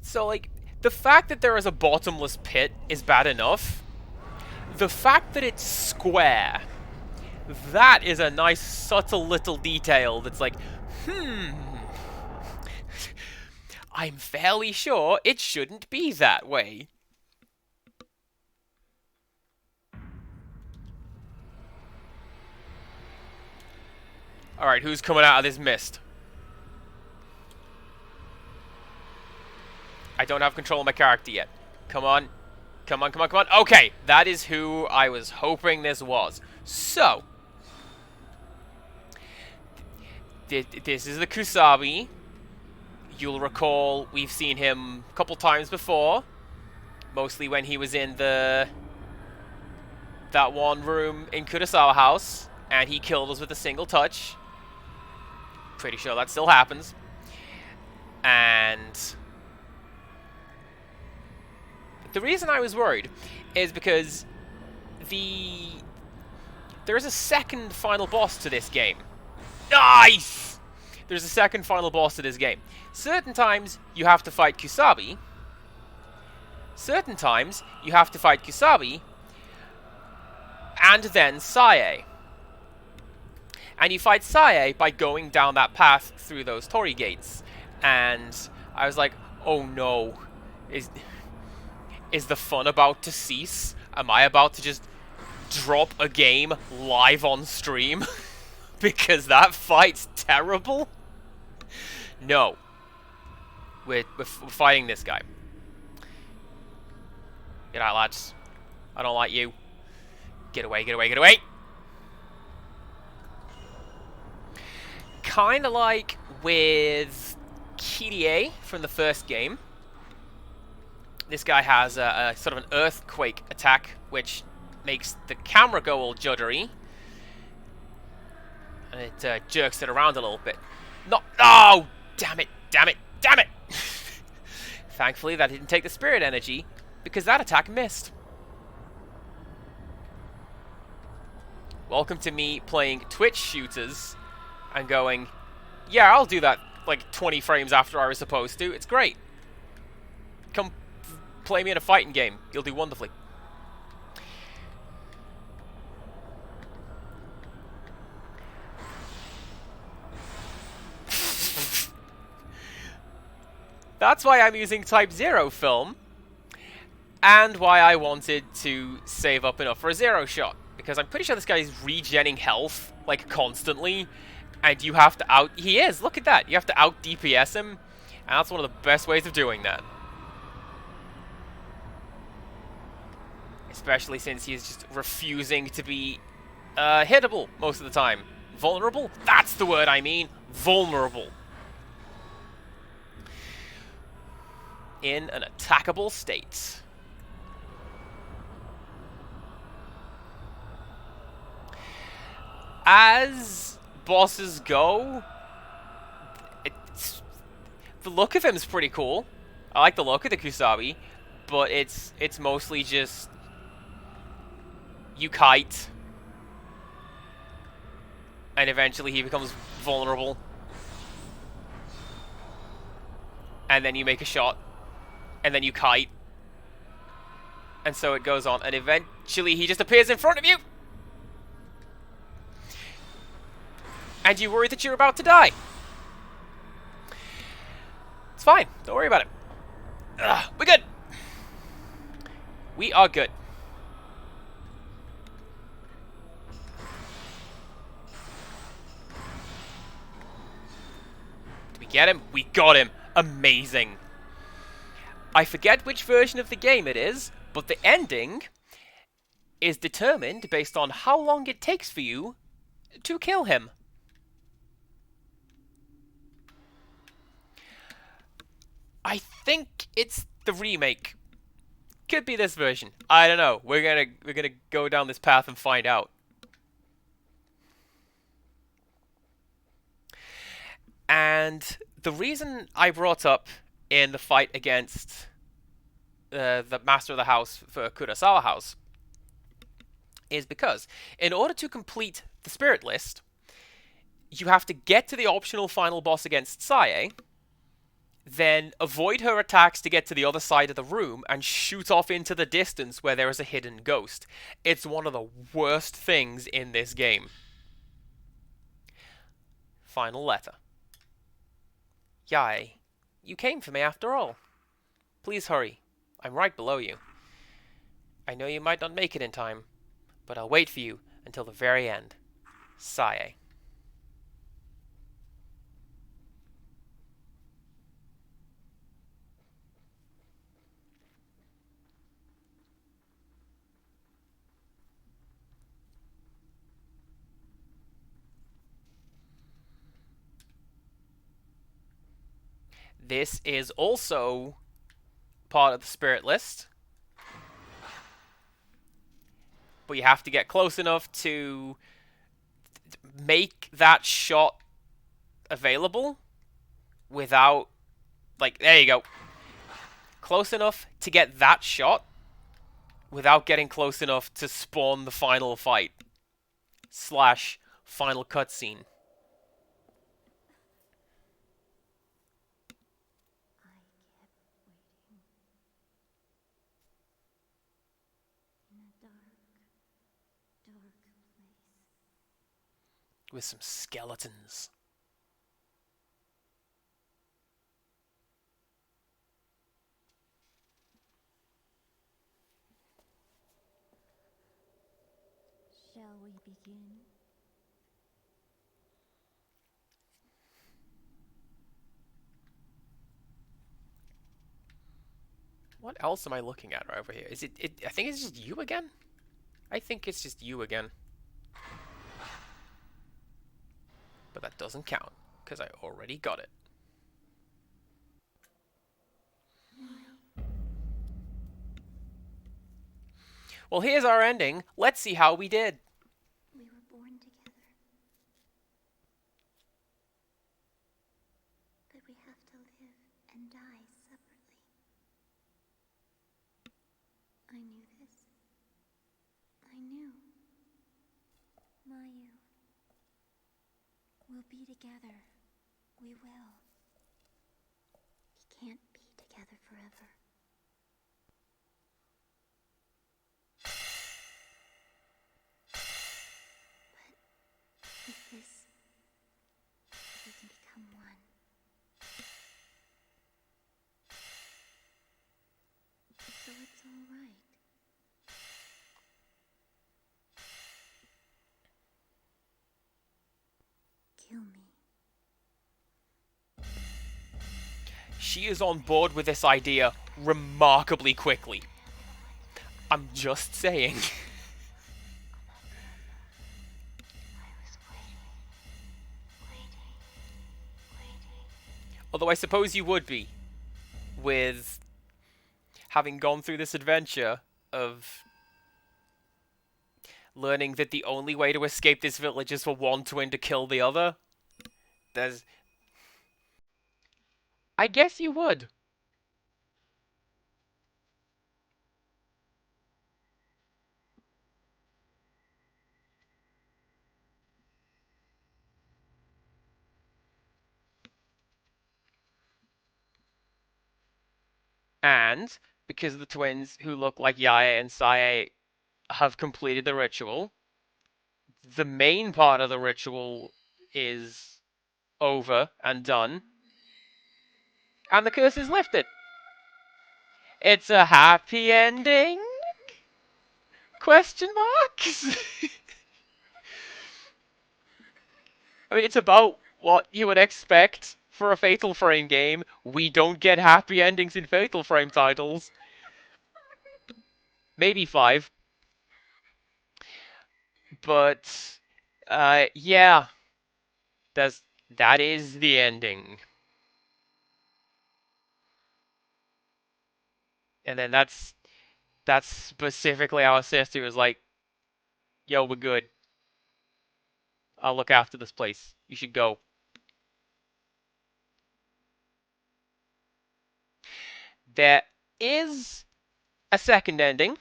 So, like, the fact that there is a bottomless pit is bad enough. The fact that it's square, that is a nice, subtle little detail that's like, I'm fairly sure it shouldn't be that way. Alright, who's coming out of this mist? I don't have control of my character yet. Come on. Come on, come on, come on. Okay, that is who I was hoping this was. So, this is the Kusabi. You'll recall we've seen him a couple times before. Mostly when he was in that one room in Kurosawa House. And he killed us with a single touch. Pretty sure that still happens. And the reason I was worried is because there is a second final boss to this game. Nice! There's a second final boss to this game. Certain times you have to fight Kusabi. Certain times you have to fight Kusabi and then Sae. And you fight Sae by going down that path through those torii gates. And I was like, oh no. Is the fun about to cease? Am I about to just drop a game live on stream? Because that fight's terrible? No. We're fighting this guy. Get out, lads. I don't like you. Get away, get away, get away! Kind of like with Kirie from the first game. This guy has a sort of an earthquake attack, which makes the camera go all juddery. And it jerks it around a little bit. No! Oh! Damn it! Damn it! Damn it! Thankfully, that didn't take the spirit energy, because that attack missed. Welcome to me playing Twitch shooters and going, yeah, I'll do that like 20 frames after I was supposed to. It's great. Come play me in a fighting game. You'll do wonderfully. That's why I'm using Type 0 film, and why I wanted to save up enough for a zero shot. Because I'm pretty sure this guy is regenning health, like, constantly, and you have to he is, look at that! You have to out-DPS him, and that's one of the best ways of doing that. Especially since he's just refusing to be, hittable most of the time. Vulnerable? That's the word I mean! Vulnerable. In an attackable state. As bosses go, the look of him is pretty cool. I like the look of the Kusabi, but it's mostly just you kite, and eventually he becomes vulnerable, and then you make a shot, and then you kite, and so it goes on, and eventually he just appears in front of you, and you worry that you're about to die. It's fine. Don't worry about it. We're good. We are good. Did we get him? We got him. Amazing. I forget which version of the game it is, but the ending is determined based on how long it takes for you to kill him. I think it's the remake. Could be this version. I don't know. We're gonna go down this path and find out. And the reason I brought up in the fight against the Master of the House for Kurosawa House is because in order to complete the spirit list, you have to get to the optional final boss against Sae, then avoid her attacks to get to the other side of the room and shoot off into the distance where there is a hidden ghost. It's one of the worst things in this game. Final letter. Yay. You came for me after all. Please hurry. I'm right below you. I know you might not make it in time, but I'll wait for you until the very end. Sae. This is also part of the spirit list, but you have to get close enough to make that shot available without, like, there you go. Close enough to get that shot without getting close enough to spawn the final fight slash final cutscene. I kept waiting. In a dark, dark place. With some skeletons. Shall we begin? What else am I looking at right over here? Is it I think it's just you again? I think it's just you again. But that doesn't count, because I already got it. Well, here's our ending. Let's see how we did. We were born together. But we have to live and die separately. I knew this. I knew. Mayu. We'll be together. We will. We can't be together forever. But with this, we can become one. So it's all right. Kill me. She is on board with this idea remarkably quickly. I'm just saying. I was waiting. Although I suppose you would be, with having gone through this adventure of learning that the only way to escape this village is for one twin to kill the other. There's... I guess you would. And because the twins who look like Yae and Sae have completed the ritual, the main part of the ritual is over and done, and the curse is lifted. It's a happy ending? Question marks? I mean, it's about what you would expect for a Fatal Frame game. We don't get happy endings in Fatal Frame titles. Maybe 5. But, yeah. That is the ending. And then that's specifically our sister was like, yo, we're good. I'll look after this place. You should go. There is a second ending,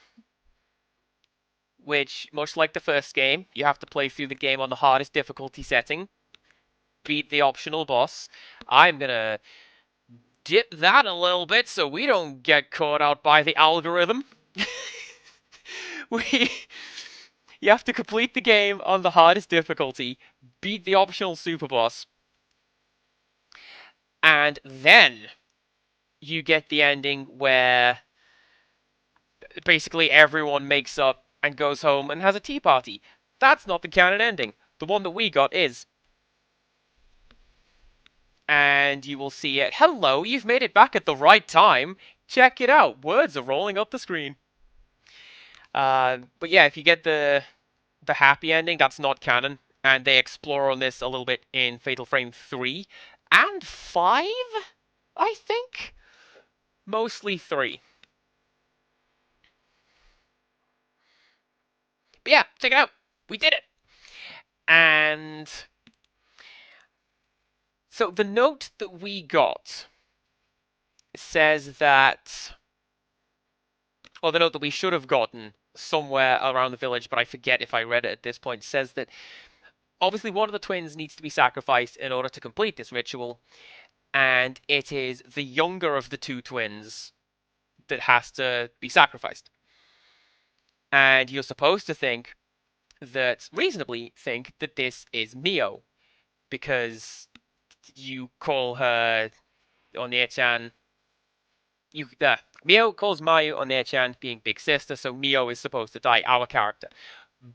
which, much like the first game, you have to play through the game on the hardest difficulty setting, beat the optional boss. I'm gonna dip that a little bit so we don't get caught out by the algorithm. we You have to complete the game on the hardest difficulty, beat the optional super boss, and then you get the ending where basically everyone makes up and goes home and has a tea party. That's not the canon ending. The one that we got is. And you will see it. Hello, you've made it back at the right time. Check it out. Words are rolling up the screen. But yeah, if you get the happy ending, that's not canon, and they explore on this a little bit in Fatal Frame 3 and 5, I think. Mostly 3. But yeah, check it out. We did it. And so the note that we got says that, or the note that we should have gotten somewhere around the village, but I forget if I read it at this point, says that obviously one of the twins needs to be sacrificed in order to complete this ritual, and it is the younger of the two twins that has to be sacrificed. And you're supposed to think reasonably think that this is Mio, because you call her Oneir-chan. Mio calls Mayu Oneir-chan being big sister, so Mio is supposed to die, our character.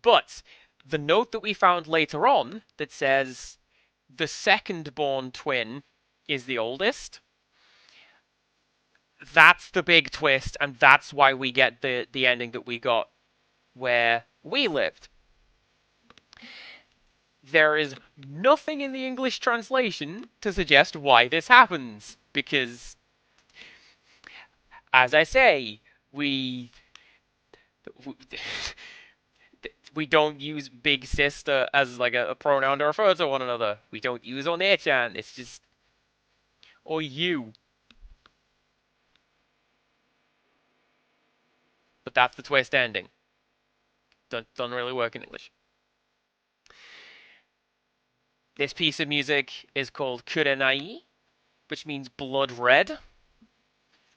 But the note that we found later on that says the second born twin is the oldest, that's the big twist, and that's why we get the ending that we got where we lived. There is nothing in the English translation to suggest why this happens, because, as I say, we don't use big sister as like a pronoun to refer to one another. We don't use Oneir-chan. It's just or you. But that's the twist ending. Doesn't really work in English. This piece of music is called Kurenai, which means blood red.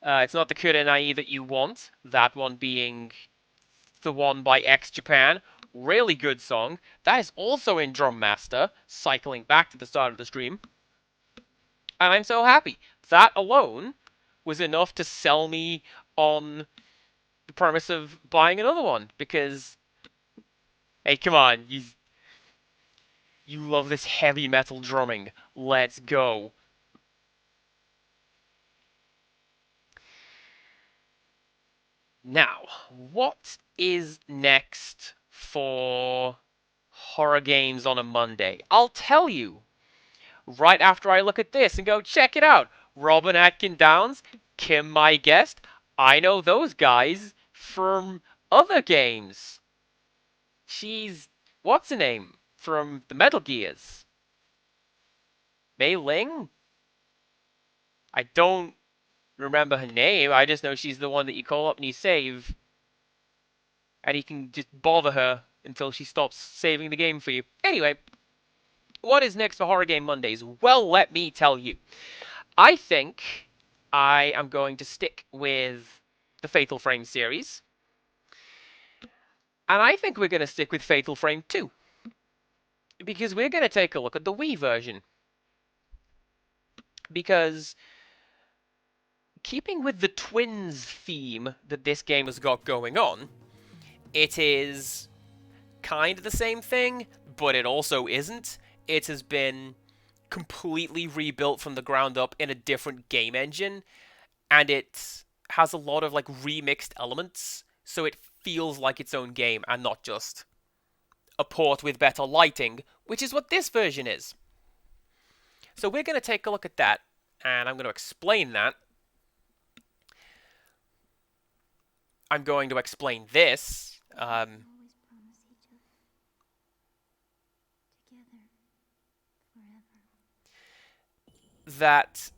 It's not the Kurenai that you want, that one being the one by X Japan. Really good song. That is also in Drum Master, cycling back to the start of the stream. And I'm so happy. That alone was enough to sell me on the premise of buying another one, because, hey, come on, you love this heavy metal drumming. Let's go. Now, what is next for horror games on a Monday? I'll tell you right after I look at this and go, check it out. Robin Atkin Downes, Kim my guest. I know those guys from other games. She's, what's her name? From the Metal Gears. Mei Ling? I don't remember her name. I just know she's the one that you call up and you save. And you can just bother her until she stops saving the game for you. Anyway, what is next for Horror Game Mondays? Well, let me tell you. I think I am going to stick with the Fatal Frame series. And I think we're going to stick with Fatal Frame 2. Because we're going to take a look at the Wii version. Because keeping with the twins theme that this game has got going on, it is kind of the same thing, but it also isn't. It has been completely rebuilt from the ground up in a different game engine, and it has a lot of like remixed elements, so it feels like its own game and not just a port with better lighting, which is what this version is. So we're going to take a look at that, and I'm going to explain that. I'm going to explain this. Always promise each other. Together. Forever. That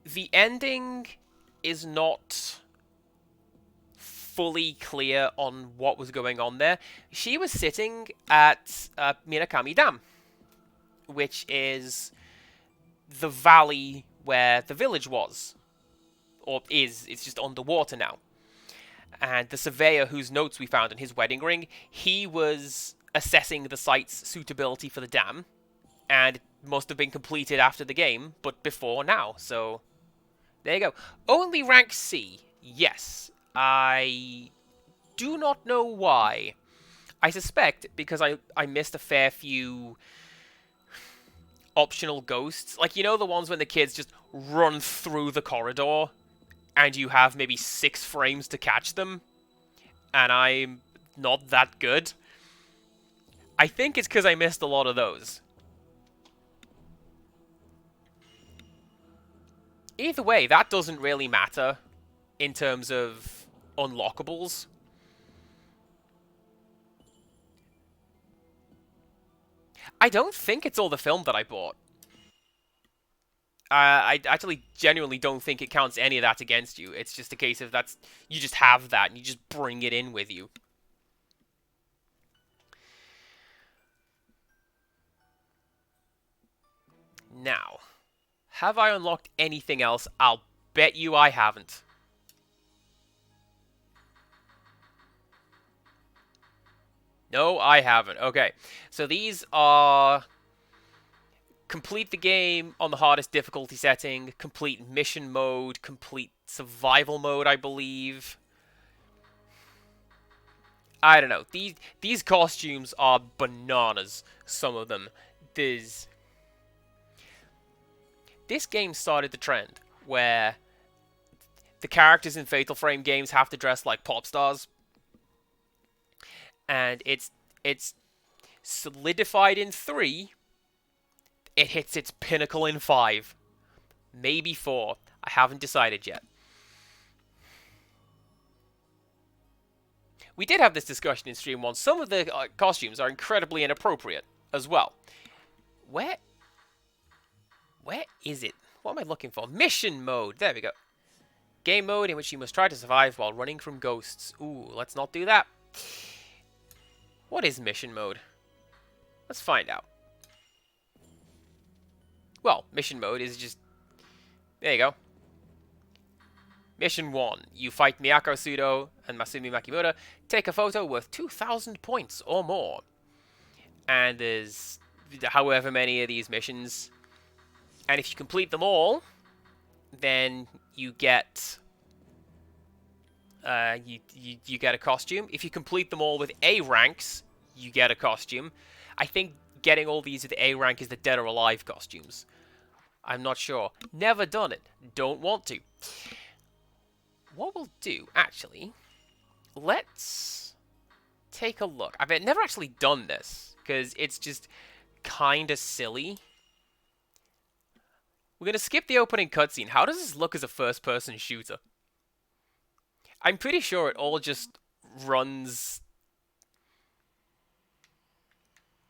the ending is not fully clear on what was going on there. She was sitting at Mirakami Dam, which is the valley where the village was, or is. It's just underwater now. And the surveyor whose notes we found in his wedding ring, he was assessing the site's suitability for the dam, and it must have been completed after the game, but before now, so There you go. Only rank C. Yes. I do not know why. I suspect because I missed a fair few optional ghosts. Like, you know the ones when the kids just run through the corridor and you have maybe 6 frames to catch them? And I'm not that good. I think it's because I missed a lot of those. Either way, that doesn't really matter in terms of unlockables. I don't think it's all the film that I bought. I actually genuinely don't think it counts any of that against you. It's just a case of you just have that and you just bring it in with you. Now, have I unlocked anything else? I'll bet you I haven't. No, I haven't. Okay, so these are complete the game on the hardest difficulty setting, complete mission mode, complete survival mode, I believe. I don't know. These costumes are bananas, some of them. This game started the trend where the characters in Fatal Frame games have to dress like pop stars. And it's solidified in 3. It hits its pinnacle in 5. Maybe 4. I haven't decided yet. We did have this discussion in stream once. Some of the costumes are incredibly inappropriate as well. Where is it? What am I looking for? Mission mode. There we go. Game mode in which you must try to survive while running from ghosts. Ooh, let's not do that. What is mission mode? Let's find out. Well, mission mode is just... There you go. Mission 1. You fight Miyako Sudo and Masumi Makimura. Take a photo worth 2,000 points or more. And there's however many of these missions. And if you complete them all, then you get... you get a costume. If you complete them all with A ranks, you get a costume. I think getting all these with A rank is the Dead or Alive costumes. I'm not sure. Never done it. Don't want to. What we'll do, actually, let's take a look. I've never actually done this, because it's just kind of silly. We're going to skip the opening cutscene. How does this look as a first-person shooter? I'm pretty sure it all just runs...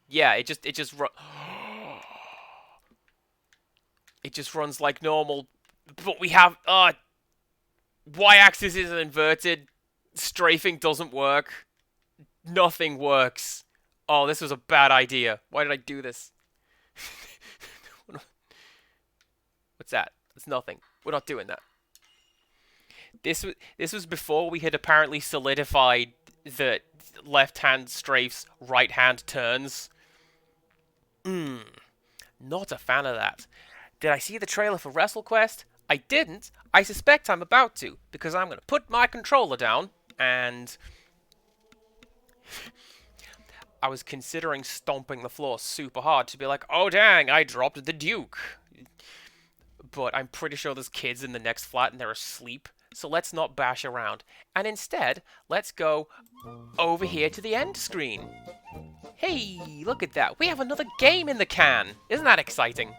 Yeah, it just it just runs like normal, but we have y-axis is inverted, strafing doesn't work, nothing works. Oh, this was a bad idea. Why did I do this? What's that? It's nothing. We're not doing that. This was before we had apparently solidified the left-hand strafes, right-hand turns. Not a fan of that. Did I see the trailer for WrestleQuest? I didn't. I suspect I'm about to, because I'm going to put my controller down, and... I was considering stomping the floor super hard to be like, oh dang, I dropped the Duke. But I'm pretty sure there's kids in the next flat and they're asleep, so let's not bash around. And instead, let's go over here to the end screen. Hey, look at that. We have another game in the can. Isn't that exciting?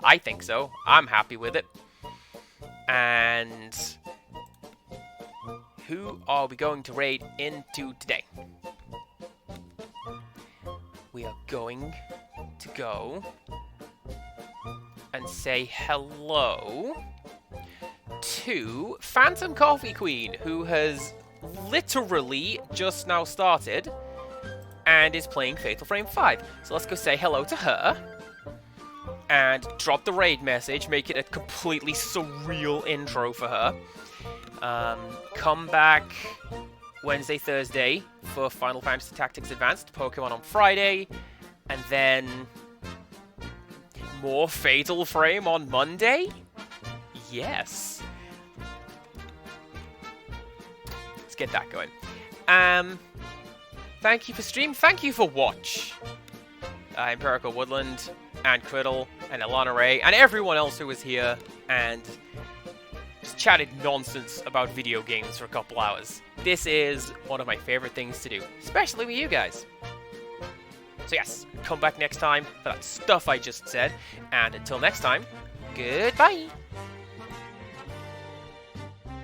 I think so. I'm happy with it. And who are we going to raid into today? We are going to go and say hello to Phantom Coffee Queen, who has literally just now started and is playing Fatal Frame 5. So let's go say hello to her and drop the raid message, make it a completely surreal intro for her. Come back Wednesday, Thursday for Final Fantasy Tactics Advanced, Pokemon on Friday, and then more Fatal Frame on Monday? yes. Let's get that going. Thank you for stream. Thank you for watch. Empirical Woodland, and Criddle, and Alana Ray, and everyone else who was here, and just chatted nonsense about video games for a couple hours. This is one of my favorite things to do, especially with you guys. So yes, come back next time for that stuff I just said, and until next time, goodbye!